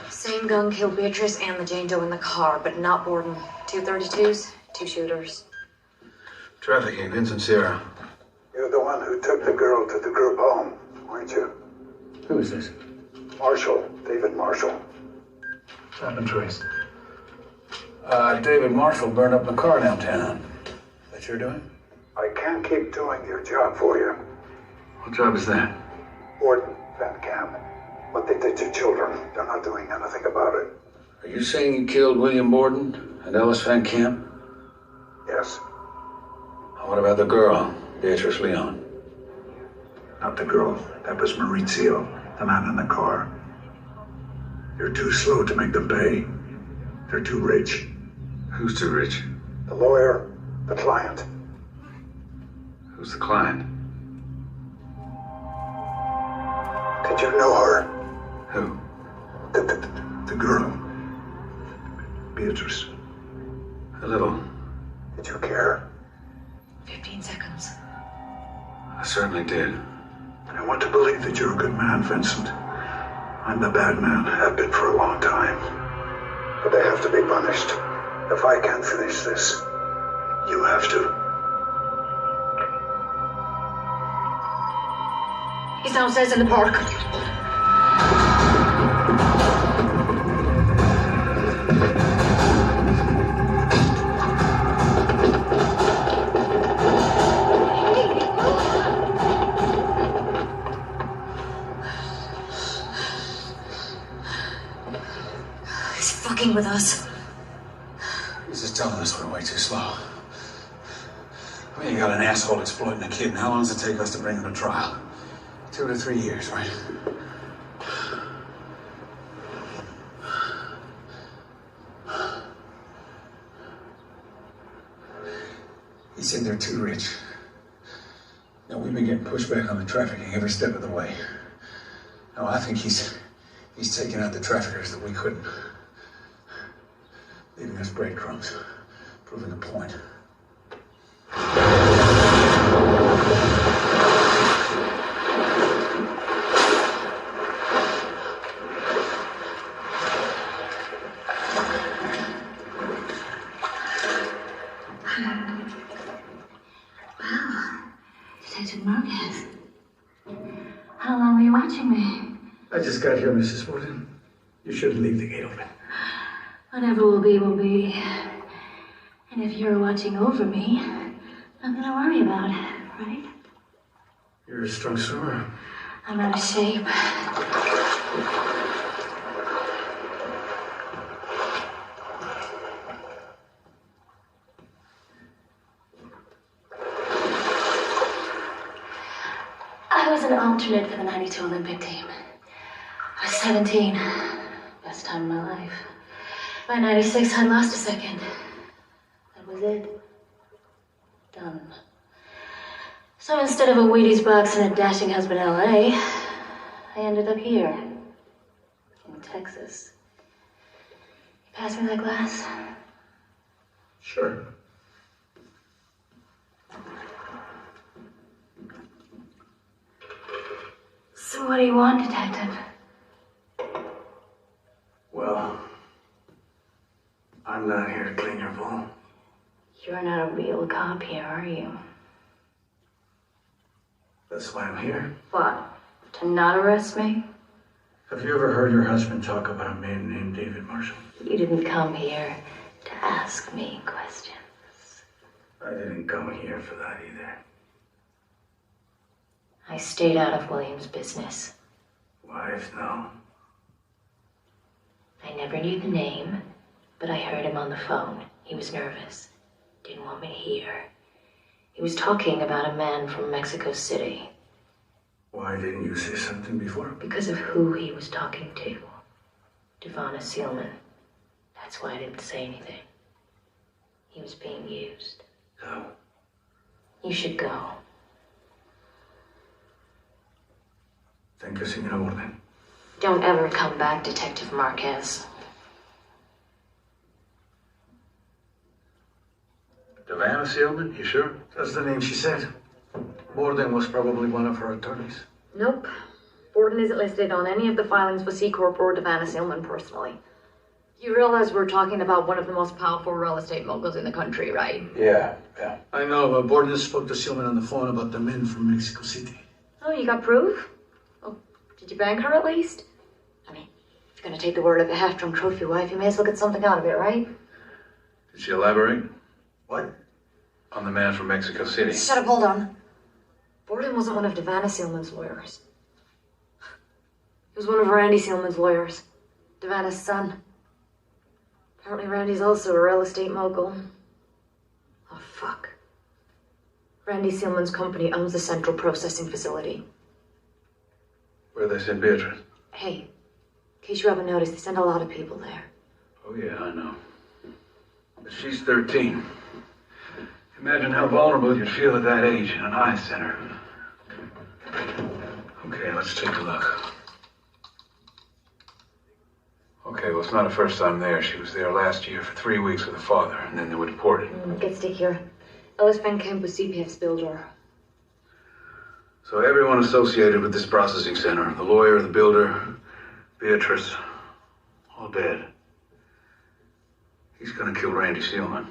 Same gun killed Beatrice and the Jane Doe in the car, but not Borden. 2 32s, 2 shooters. Trafficking, Vincent Sierra. You're the one who took the girl to the group home, weren't you? Who is this? Marshall, David Marshall. I've been traced. David Marshall burned up the car downtown. That you're doing? I can't keep doing your job for you. What job is that? Borden, Van Camp. What they did to children, they're not doing anything about it. Are you saying you killed William Borden and Ellis Van Camp? Yes. What about the girl, Beatrice Leon? Not the girl. That was Maurizio, the man in the car. You're too slow to make them pay. They're too rich. Who's too rich? The lawyer, the client. Who's the client? Did you know her? Who? The girl. Beatrice. A little. Did you care? 15 seconds. I certainly did. I want to believe that you're a good man, Vincent. I'm the bad man, have been for a long time. But they have to be punished. If I can't finish this, you have to. He's downstairs in the park. He's fucking with us. He's just telling us we're way too slow. I mean, you got an asshole exploiting a kid, and how long does it take us to bring him to trial? 2 to 3 years, right? He said they're too rich. Now, we've been getting pushed back on the trafficking every step of the way. No, I think he's taking out the traffickers that we couldn't. Leaving us breadcrumbs, proving a point. Detective Marquez. How long were you watching me? I just got here, Mrs. Borden. You shouldn't leave the gate open. Whatever will be, will be. And if you're watching over me, nothing to worry about, right? You're a strong swimmer. I'm out of shape. I was an alternate for the 92 Olympic team. I was 17. Best time of my life. By 96, I'd lost a second. That was it. Done. So instead of a Wheaties box and a dashing husband in LA, I ended up here. In Texas. You pass me that glass? Sure. So what do you want, Detective? Well, I'm not here to clean your bowl. You're not a real cop here, are you? That's why I'm here. What? To not arrest me? Have you ever heard your husband talk about a man named David Marshall? You didn't come here to ask me questions. I didn't come here for that either. I stayed out of William's business. Wife, no. I never knew the name, but I heard him on the phone. He was nervous. Didn't want me to hear. He was talking about a man from Mexico City. Why didn't you say something before? Because of who he was talking to. Devana Seelman. That's why I didn't say anything. He was being used. So? You should go. Thank you, Señora Borden. Don't ever come back, Detective Marquez. Devana Seelman, you sure? That's the name she said. Borden was probably one of her attorneys. Nope. Borden isn't listed on any of the filings for C Corp or Devana Seelman personally. You realize we're talking about one of the most powerful real estate moguls in the country, right? Yeah. I know, but Borden spoke to Seelman on the phone about the men from Mexico City. Oh, you got proof? Oh, did you bank her at least? I mean, if you're gonna take the word of a half-drunk trophy wife, you may as well get something out of it, right? Did she elaborate? What? On the man from Mexico City. Shut up, hold on. Borden wasn't one of Devana Seelman's lawyers. He was one of Randy Sealman's lawyers. Devanna's son. Apparently Randy's also a real estate mogul. Oh, fuck. Randy Sealman's company owns the central processing facility. Where they send Beatrice? Hey, in case you haven't noticed, they send a lot of people there. Oh, yeah, I know. But she's 13. Imagine how vulnerable you'd feel at that age in an eye center. Okay, let's take a look. Okay, well, it's not her first time there. She was there last year for 3 weeks with her father, and then they were deported. Get stick here. Ellis Van Kemp was CPF's builder. So everyone associated with this processing center, the lawyer, the builder, Beatrice, all dead. He's gonna kill Randy Sealman.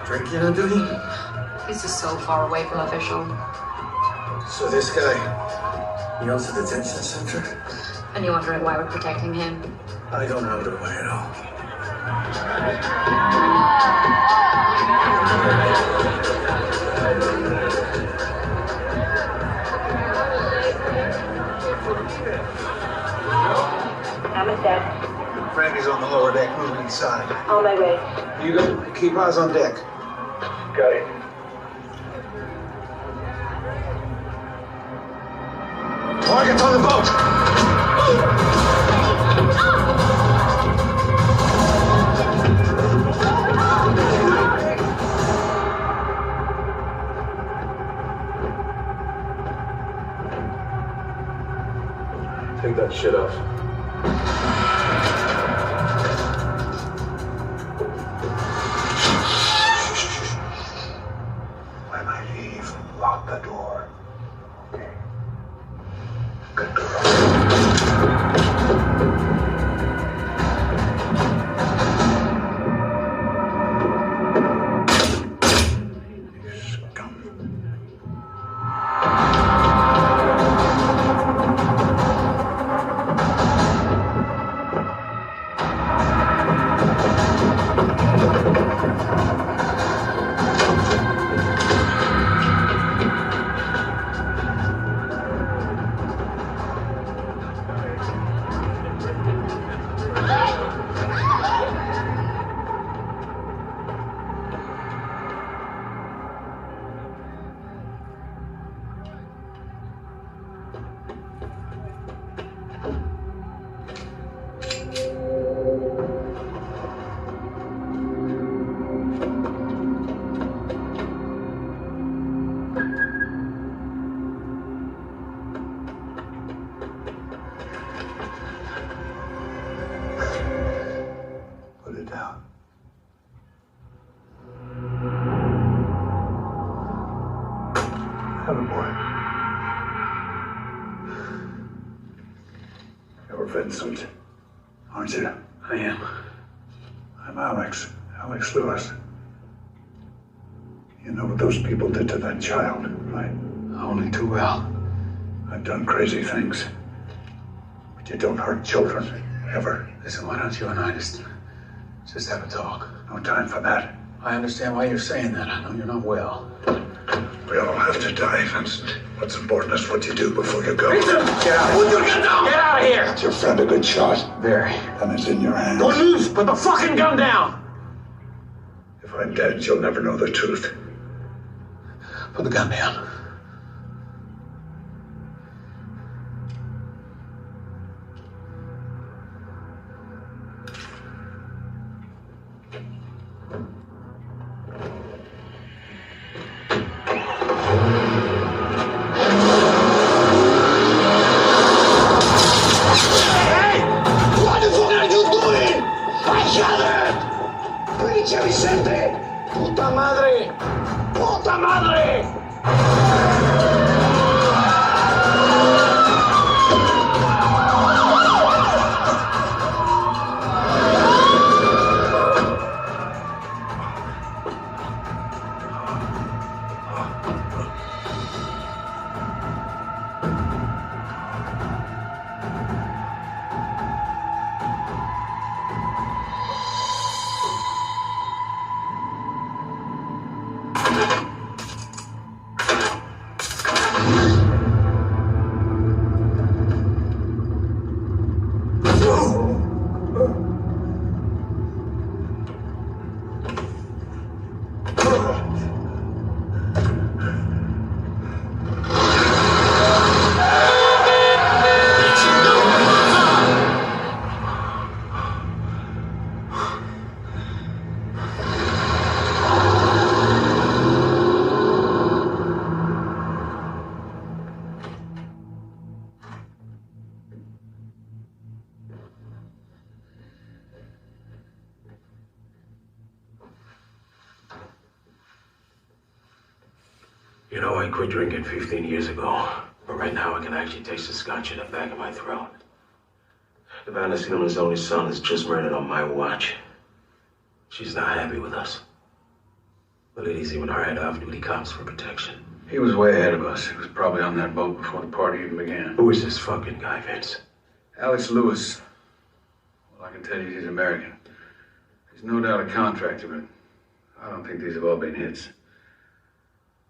Drinking on duty? This is so far away from official. So this guy, he owns the detention center? And you're wondering why we're protecting him? I don't wonder why at all. Namaste. Frankie's on the lower deck, moving inside. On my way. You go, keep eyes on deck. Got it. Target's on the boat! Take that shit off. When I leave, lock the door. Okay. Good girl. Put it down. Have a boy. You're Vincent, aren't you? I am. I'm Alex. Alex Lewis. You know what those people did to that child, right? Only too well. I've done crazy things. But you don't hurt children, ever. Listen, why don't you and I just have a talk? No time for that. I understand why you're saying that. I know you're not well. We all have to die, Vincent. What's important is what you do before you go. Vincent! Get out! Will you get down? Get out of here! Is your friend a good shot? Very. Then it's in your hands. Don't move! Put the fucking gun down! If I'm dead, you'll never know the truth. Put the gun down. Vicente! ¡Puta madre! ¡Puta madre! You know, I quit drinking 15 years ago, but right now I can actually taste the scotch in the back of my throat. Savannah Seaman's only son is just murdered on my watch. She's not happy with us. The lady's even hired off-duty cops for protection. He was way ahead of us. He was probably on that boat before the party even began. Who is this fucking guy, Vince? Alex Lewis. Well, I can tell you he's American. He's no doubt a contractor, but I don't think these have all been hits.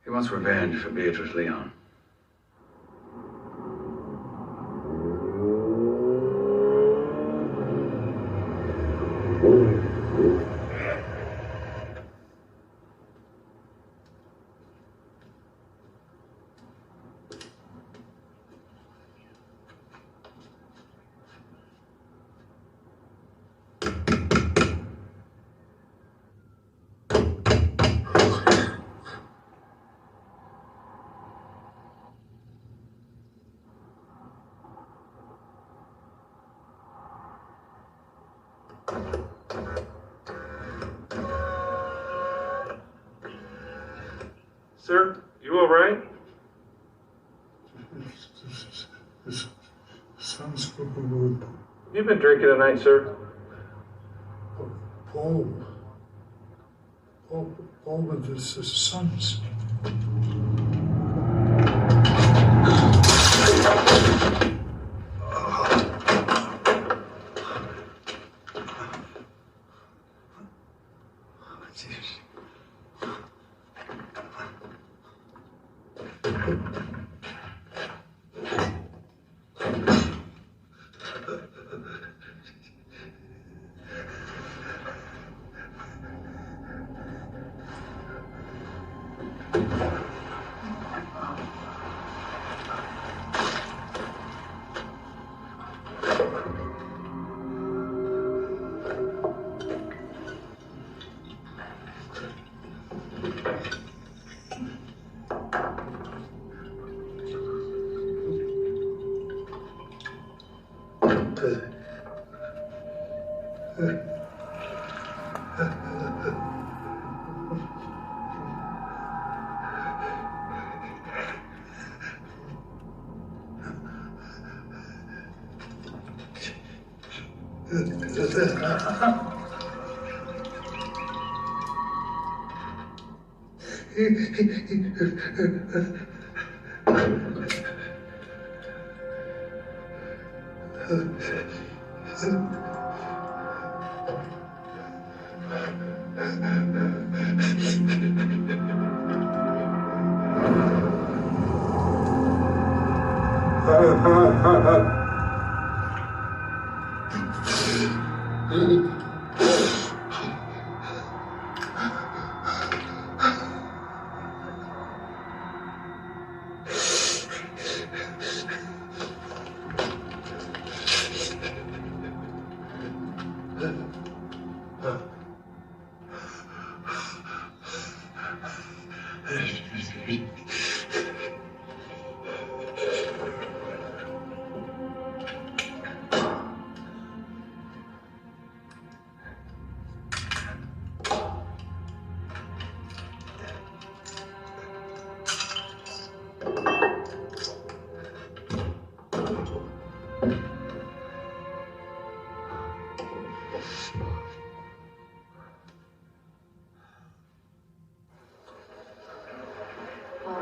He wants revenge for Beatrice Leon. Sir, you all right? Sounds good. You've been drinking tonight, sir? Paul with his sons.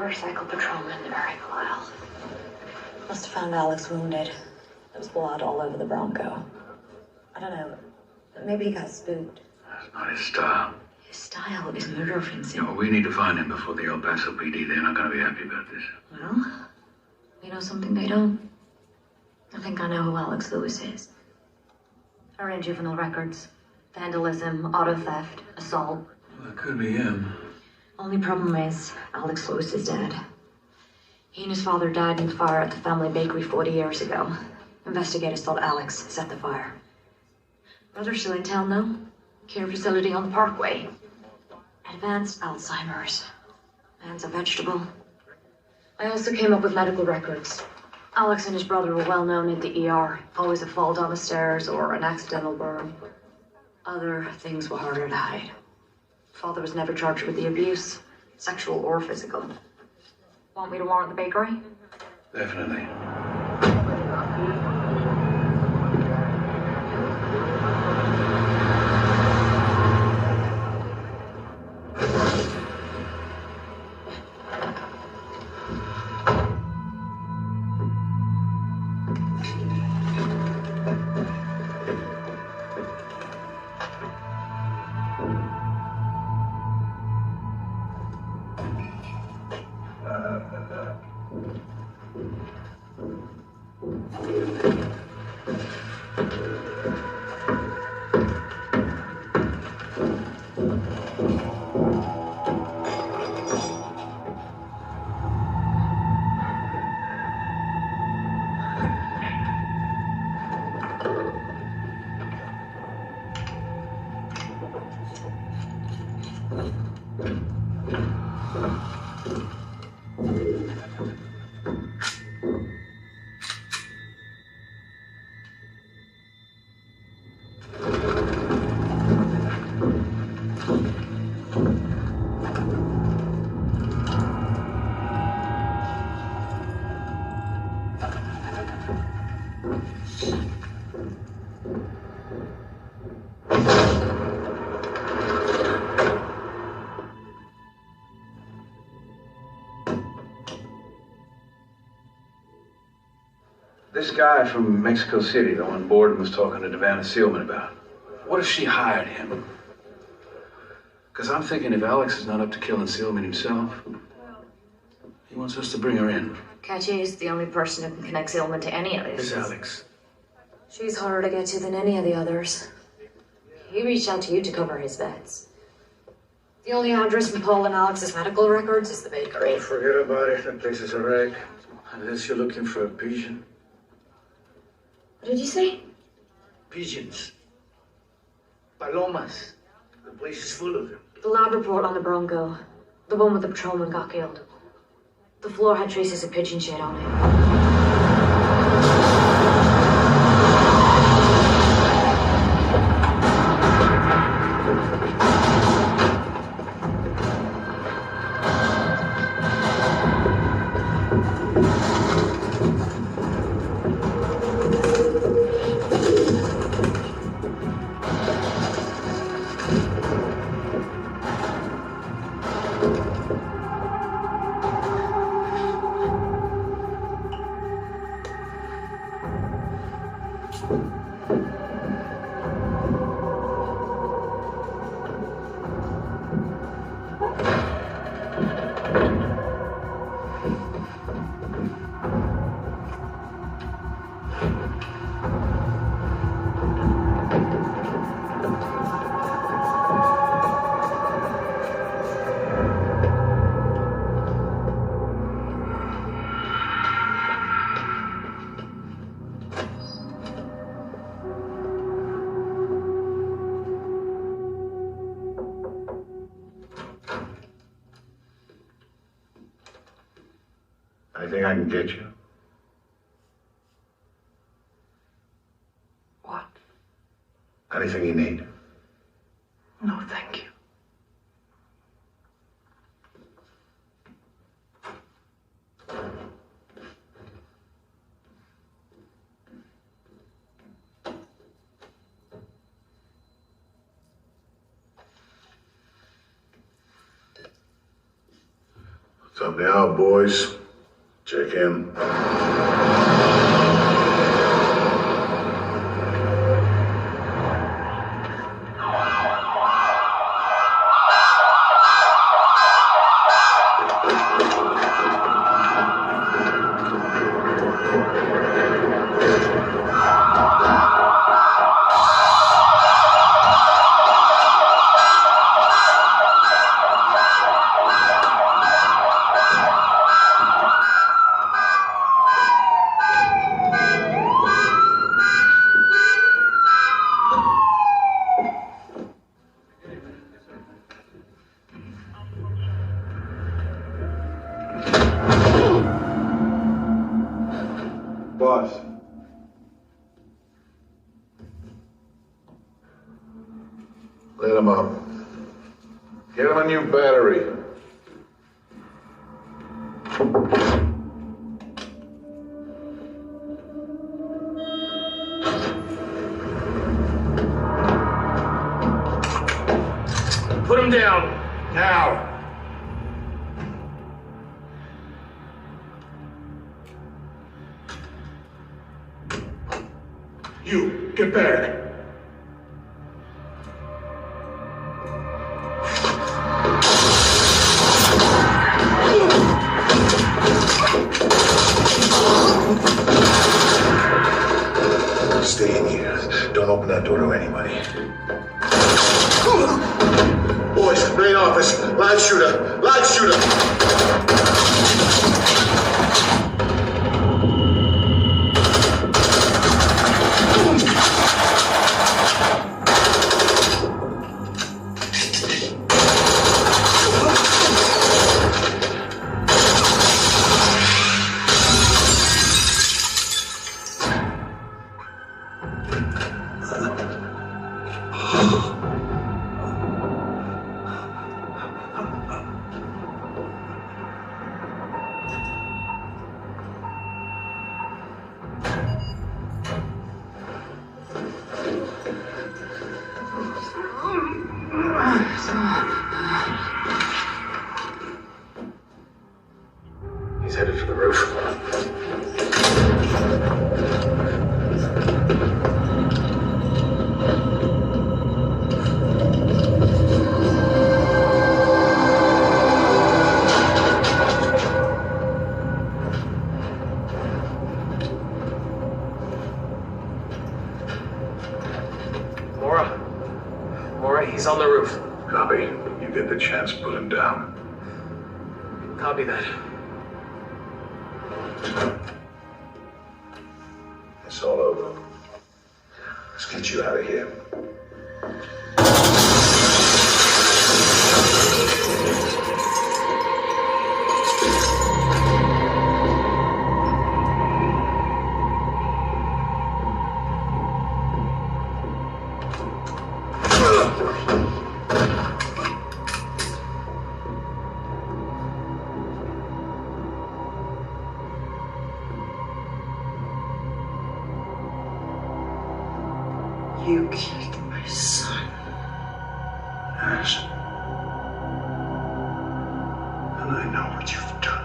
Motorcycle patrolman Eric Lyle. Must have found Alex wounded. There was blood all over the Bronco. I don't know. Maybe he got spooked. That's not his style. His style is murder, Vincent. No, we need to find him before the El Paso PD. They're not going to be happy about this. Well, we know something they don't. I think I know who Alex Lewis is. I ran juvenile records. Vandalism, auto theft, assault. Well, that could be him. Only problem is, Alex Lewis is dead. He and his father died in the fire at the family bakery 40 years ago. Investigators thought Alex set the fire. Brother's still in town, though. Care facility on the Parkway. Advanced Alzheimer's. Man's a vegetable. I also came up with medical records. Alex and his brother were well known at the ER. Always a fall down the stairs or an accidental burn. Other things were harder to hide. Father was never charged with the abuse, sexual or physical. Want me to warrant the bakery? Definitely. This guy from Mexico City, the one Borden was talking to Devana Seelman about. What if she hired him? Because I'm thinking if Alex is not up to killing Seelman himself, he wants us to bring her in. Catch is the only person who can connect Seelman to any of this. Who's Alex? She's harder to get to than any of the others. He reached out to you to cover his bets. The only address in Paul and Alex's medical records is the bakery. Oh, forget about it. That place is a wreck. Unless you're looking for a pigeon. What did you say? Pigeons. Palomas. The place is full of them. The lab report on the Bronco. The one with the patrolman got killed. The floor had traces of pigeon shit on it. Anything I can get you? What? Anything you need? No, thank you. What's up now, boys? Check in. Boss. Lit him up. Get him a new battery. Put him down. Now. You, get back. Stay in here. Don't open that door to anybody. Boys, main office. Live shooter. Live shooter. He's headed for the roof. Mora, he's on the roof. Copy. You get the chance, put him down. Copy that. It's all over. Let's get you out of here. You killed my son. Yes. And I know what you've done.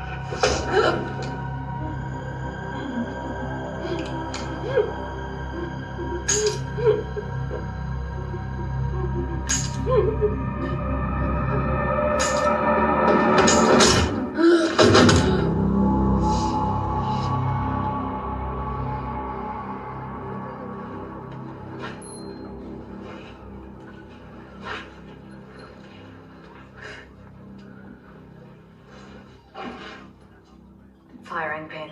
Firing pin.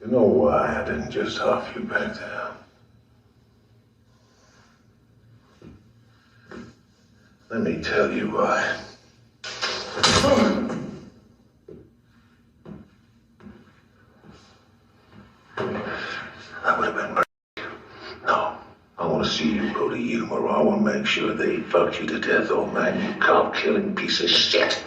You know why I didn't just huff you back there? Let me tell you why. That would have been great. No, I want to see you go to Yuma. I want to make sure they fucked you to death, old man. You cop-killing piece of shit.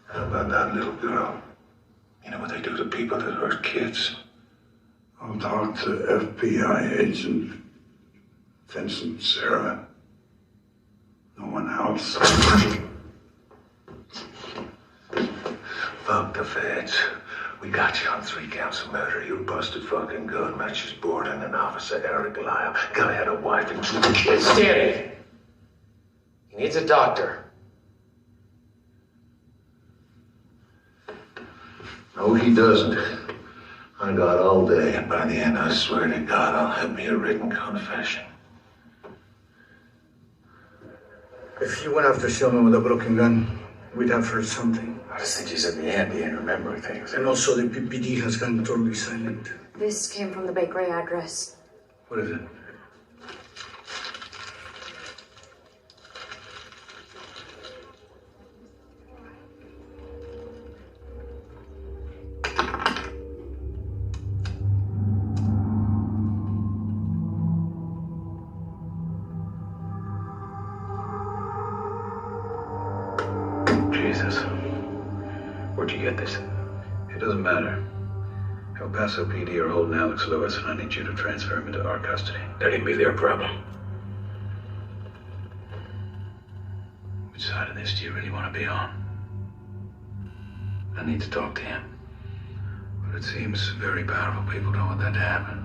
How about that little girl? You know what they do to people that hurt kids? I'll talk to FBI agent Vincent Sarah. No one else. Fuck the feds. We got you on 3 counts of murder. You busted fucking good. Matches board and an officer, Eric Lyle. Guy had a wife and 2 kids. Danny. He needs a doctor. No, he doesn't. I got all day, and by the end, I swear to God, I'll have me a written confession. If you went after Silman with a broken gun, we'd have heard something. I just think he's at the end. He ain't remembering things. And also, the PPD has gone totally silent. This came from the bakery address. What is it? Jesus. Where'd you get this? It doesn't matter. El Paso PD are holding Alex Lewis, and I need you to transfer him into our custody. That ain't be their problem. Which side of this do you really want to be on? I need to talk to him. But it seems very powerful people don't want that to happen.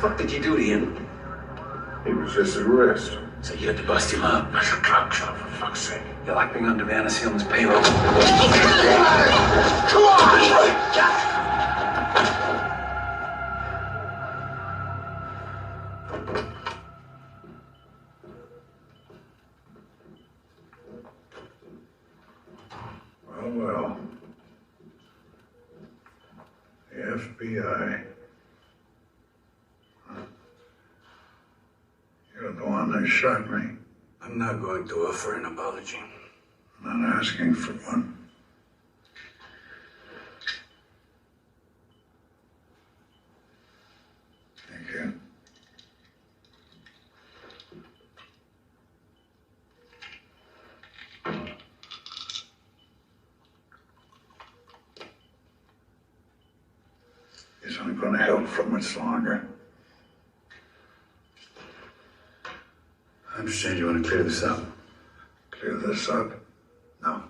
What did you do to him? He resisted arrest. So you had to bust him up. That's a drug job, for fuck's sake. You're like being on Devana Sealman's payroll. Come on! Well. The FBI. You're the one that shot me. I'm not going to offer an apology. I'm not asking for one. Thank you. Isn't going to help for much longer. I understand you want to clear this up. Clear this up? No.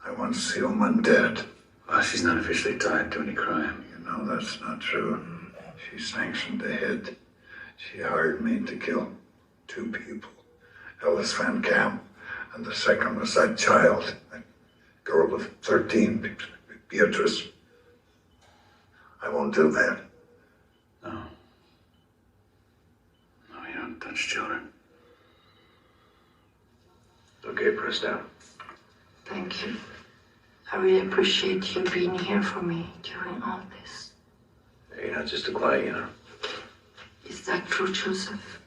I want Sealman dead. Well, she's not officially tied to any crime. You know that's not true. She sanctioned the hit. She hired me to kill 2 people. Ellis Van Camp, and the second was that child. That girl of 13, Beatrice. I won't do that. No. No, you don't touch children. Okay, press down. Thank you. I really appreciate you being here for me during all this. You're not just a client, you know. Is that true, Joseph?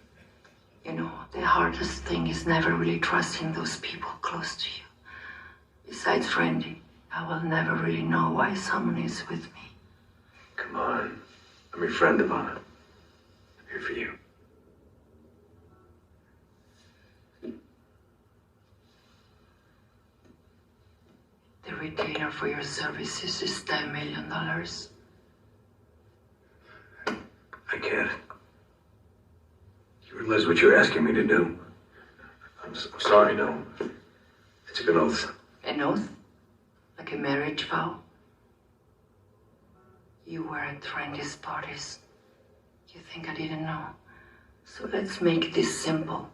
You know, the hardest thing is never really trusting those people close to you. Besides Randy, I will never really know why someone is with me. Come on. I'm your friend, Ivana. I'm here for you. The retainer for your services is $10 million. I can't. You realize what you're asking me to do? I'm sorry, no. I took an oath. An oath? Like a marriage vow? You were at Randy's parties. You think I didn't know? So let's make this simple.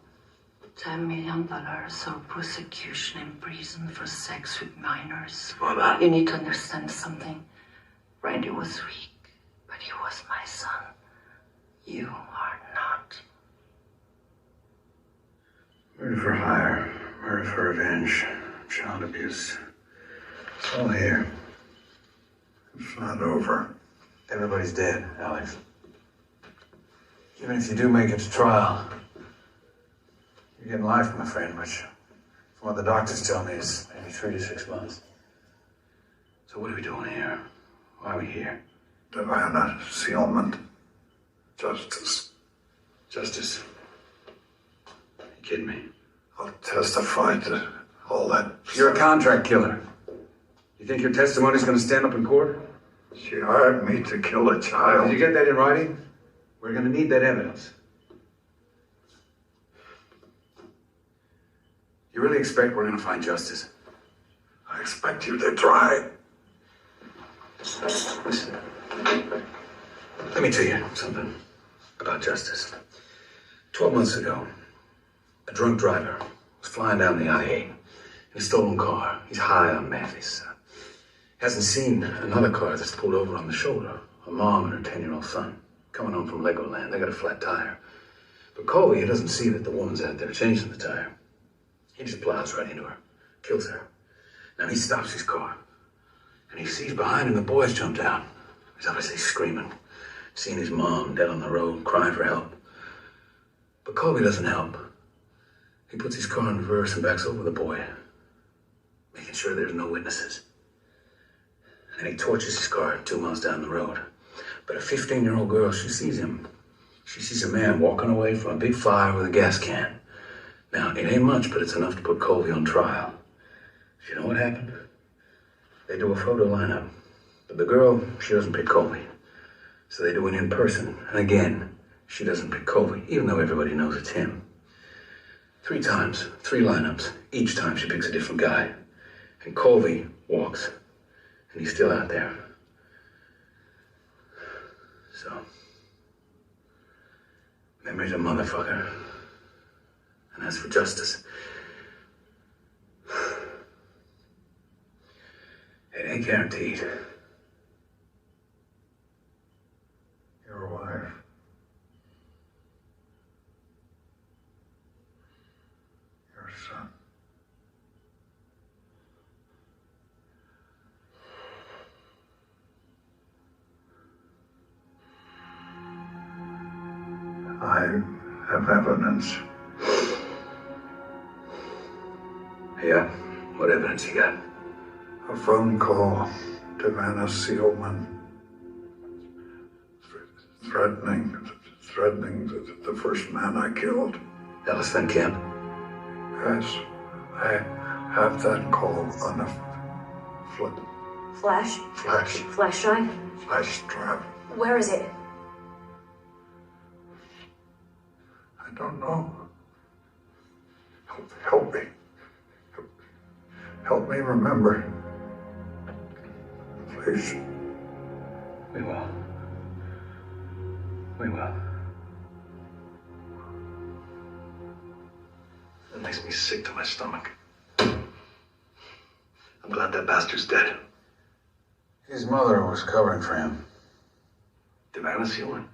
$10 million or prosecution in prison for sex with minors. Mother. You need to understand something. Randy was weak, but he was my son. You are not. Murder for hire, murder for revenge, child abuse. It's all here. It's not over. Everybody's dead, Alex. Even if you do make it to trial, you're getting life, my friend, which, from what the doctors tell me, is maybe 3 to 6 months. So what are we doing here? Why are we here? Devana Sealman. Justice. Justice? You kidding me? I'll testify to all that. You're a contract killer. You think your testimony's gonna stand up in court? She hired me to kill a child. Did you get that in writing? We're gonna need that evidence. You really expect we're gonna find justice? I expect you to try. Listen. Let me tell you something about justice. 12 months ago, a drunk driver was flying down the I-8 in a stolen car. He's high on meth. He hasn't seen another car that's pulled over on the shoulder. A mom and her 10-year-old son coming home from Legoland. They got a flat tire. But Colby, he doesn't see that the woman's out there changing the tire. He just plows right into her, kills her. Now he stops his car, and he sees behind him the boys jumped out. He's obviously screaming, seeing his mom dead on the road, crying for help. But Colby doesn't help. He puts his car in reverse and backs over the boy, making sure there's no witnesses. And he torches his car 2 miles down the road. But a 15-year-old girl, she sees him. She sees a man walking away from a big fire with a gas can. Now, it ain't much, but it's enough to put Colby on trial. You know what happened? They do a photo lineup. But the girl, she doesn't pick Colby. So they do an in-person. And again, she doesn't pick Colby, even though everybody knows it's him. 3 times, 3 lineups. Each time she picks a different guy. And Colby walks. And he's still out there. So, memory's a motherfucker. And as for justice, it ain't guaranteed. Your wife. Your son. I have evidence. Yeah? What evidence you got? A phone call to Vanna Sealman. Threatening the first man I killed. Ellis Van Camp? Yes. I have that call on a Flash? Flash drive? flash drive. Where is it? I don't know. Help me. Help me remember. Please. We will. We will. That makes me sick to my stomach. I'm glad that bastard's dead. His mother was covering for him. Devana Sealman?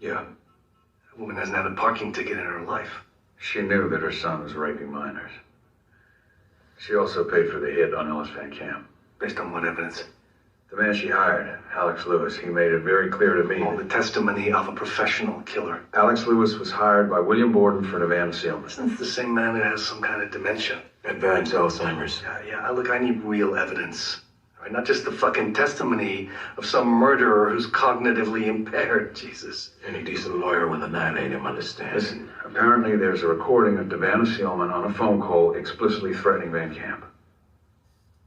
Yeah. That woman hasn't had a parking ticket in her life. She knew that her son was raping minors. She also paid for the hit on Ellis Van Camp. Based on what evidence? The man she hired, Alex Lewis, he made it very clear to me. The testimony of a professional killer. Alex Lewis was hired by William Borden for Devana Sealman. Isn't this the same man that has some kind of dementia? Advanced Alzheimer's. Yeah, look, I need real evidence. All right, not just the fucking testimony of some murderer who's cognitively impaired, Jesus. Any decent lawyer with a 9/8 understands. Listen, apparently there's a recording of Devana Sealman on a phone call explicitly threatening Van Camp.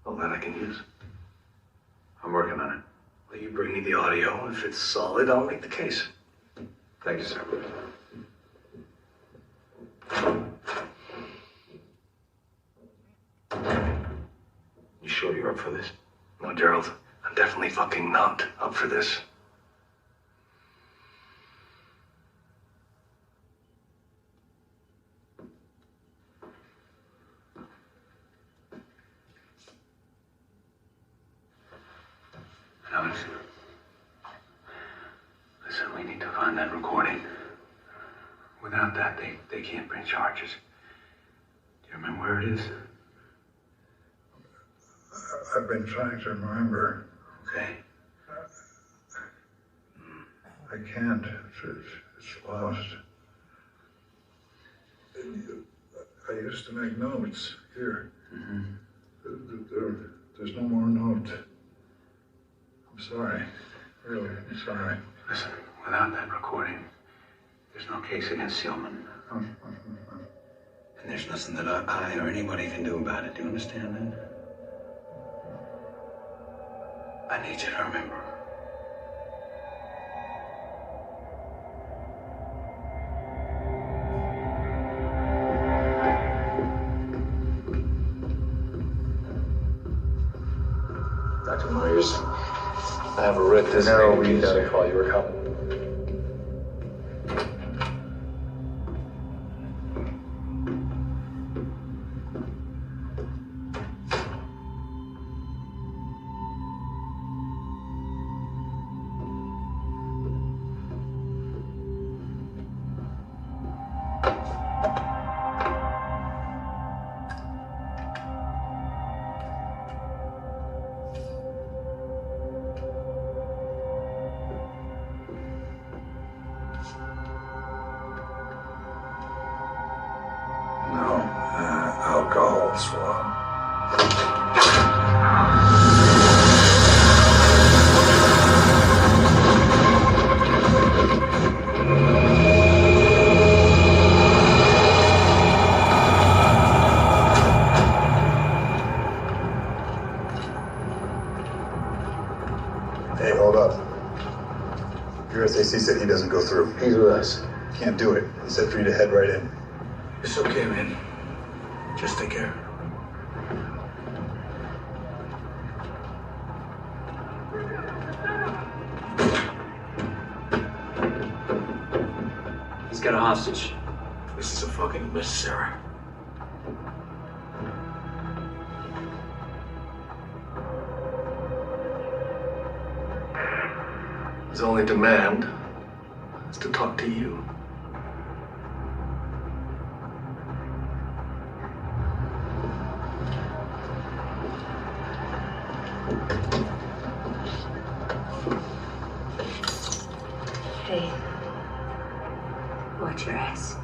Well, that I can use. I'm working on it. Well, you bring me the audio. If it's solid, I'll make the case. Thank you, sir. You sure you're up for this? No, Gerald. I'm definitely fucking not up for this. Find that recording. Without that, they can't bring charges. Do you remember where it is? I've been trying to remember. Okay. I can't. It's lost. I used to make notes here. There's no more note. I'm sorry. Really, I'm sorry. Listen, without that recording, there's no case against Sealman. And there's nothing that I or anybody can do about it. Do you understand that? I need you to remember. Dr. Myers, I have a writ this No, we got a call. You were coming. Alcohol swab. Hey, hold up. Your SAC said he doesn't go through. He's with us. Can't do it. He said for you to head right in. It's okay, man. Just take care. He's got a hostage. This is a fucking mess, Sarah. His only demand is to talk to you. Hey. Watch your ass.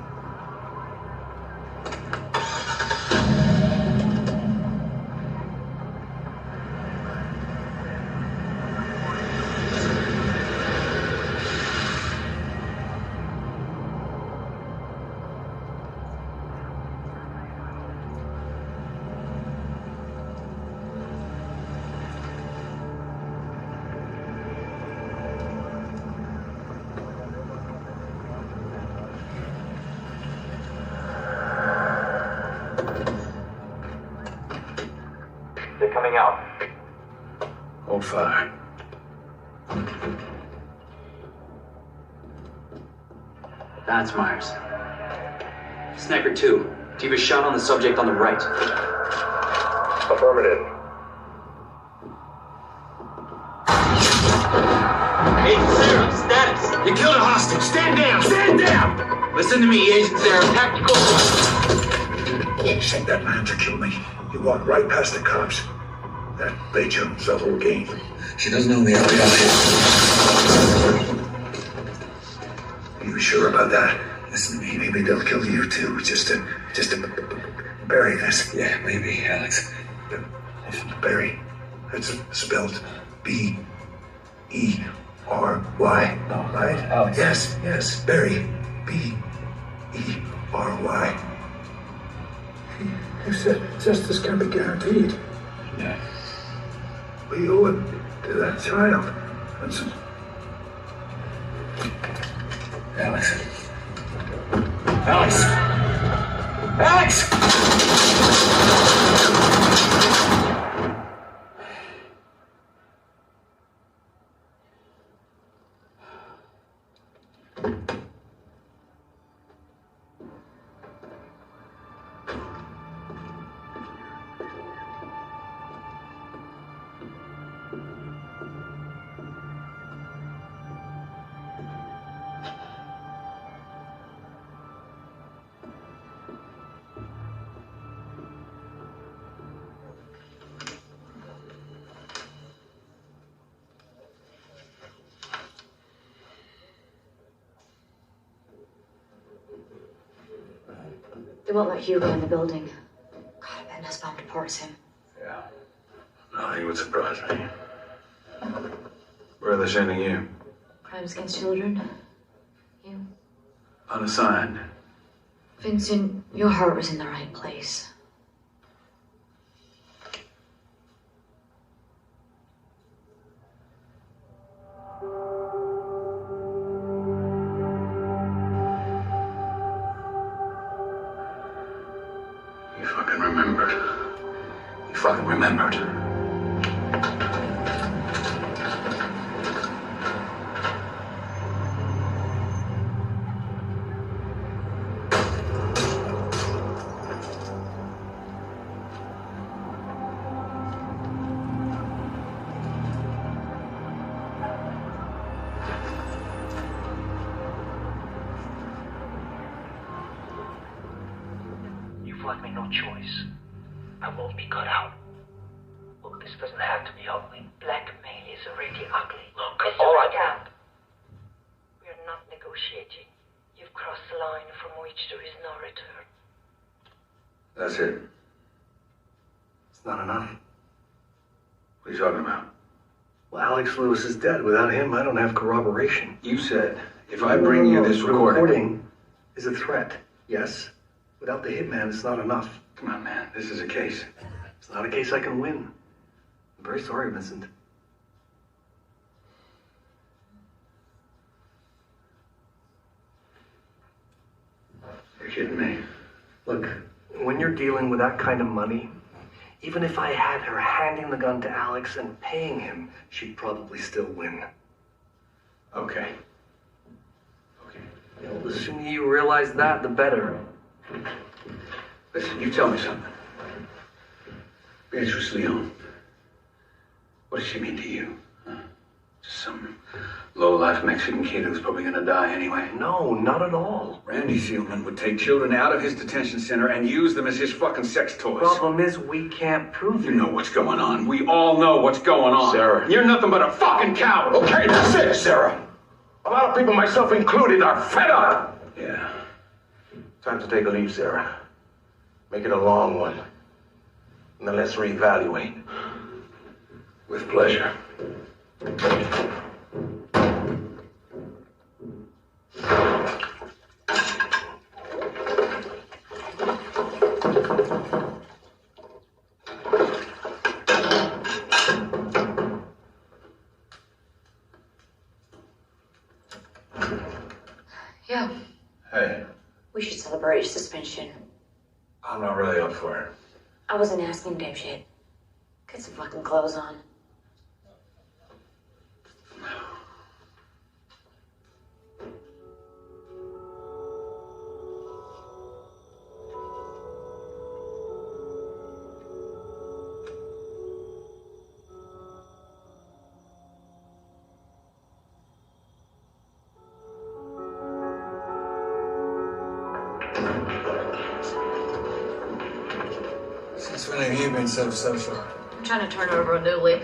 They're coming out. Hold fire. That's Myers. Sniper 2, do you have a shot on the subject on the right? Affirmative. Agent Sarah, status. You killed a hostage. Stand down. Stand down. Listen to me, Agent Sarah. Tactical. You sent that man to kill me. You walked right past the cops. That Bay Jones, that whole game. She doesn't own the area. Are you sure about that? Listen to me. Maybe they'll kill you too, just to bury this. Yeah, maybe, Alex. Barry. That's spelled B-E-R-Y. No, right? Alex. Yes, Barry. B-E-R-Y. You said justice can't be guaranteed. Yeah. But you owe it to that child. That's... Alex. Alex! Alex! They won't let Hugo in the building. God, I bet Nussbaum deports him. Yeah. Nothing would surprise me. Where are they sending you? Crimes against children. You. Unassigned. Vincent, your heart was in the right place. You fucking remembered. You fucking remembered. You've left me no choice. I won't be cut out. Look, this doesn't have to be ugly. Blackmail is already ugly. Look, all I can. We are not negotiating. You've crossed the line from which there is no return. That's it. It's not enough. What are you talking about? Well, Alex Lewis is dead. Without him, I don't have corroboration. You said, if I bring you this recording... The recording is a threat, yes. Without the hitman, it's not enough. Come on, man. This is a case. It's not a case I can win. I'm very sorry, Vincent. You're kidding me. Look, when you're dealing with that kind of money, even if I had her handing the gun to Alex and paying him, she'd probably still win. Okay. You know, the sooner you realize that, the better. Listen, you tell me something. Beatrice Leon. What does she mean to you? Huh? Just some low-life Mexican kid who's probably gonna die anyway? No, not at all. Randy Seelman would take children out of his detention center and use them as his fucking sex toys. Problem is, we can't prove it. You know what's going on. We all know what's going on. Sarah. You're nothing but a fucking coward. Okay, that's it, Sarah. A lot of people, myself included, are fed up. Yeah. Time to take a leave, Sarah. Make it a long one. And then let's reevaluate. With pleasure. Yeah, Hey, we should celebrate your suspension. I'm not really up for it. I wasn't asking, dipshit. Get some fucking clothes on. Since when have you been so social? I'm trying to turn over a new leaf.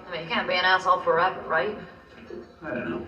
I mean, you can't be an asshole forever, right? I don't know.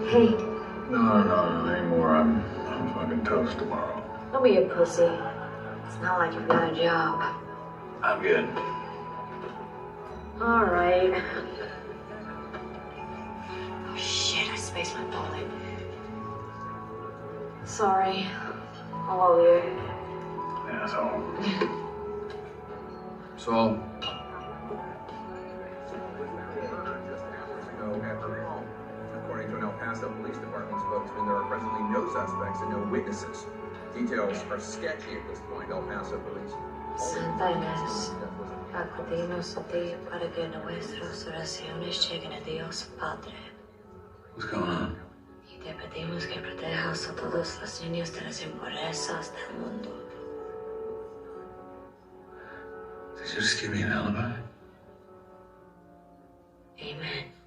Hey, No, anymore. I'm fucking toast tomorrow. don't be a pussy. It's not like you've got a job. I'm good. All right. Oh shit, I spaced my bullet. Sorry. I love you. Asshole. So, According to an El Paso Police Department spokesman, there are presently no suspects and no witnesses. Details are sketchy at this point. El Paso police. Santa Inés, acudimos a ti para que nuestras oraciones lleguen a Dios Padre. What's going on? Y te pedimos que protejas a todos los niños de las impurezas del mundo. Did you just give me an alibi? Amen.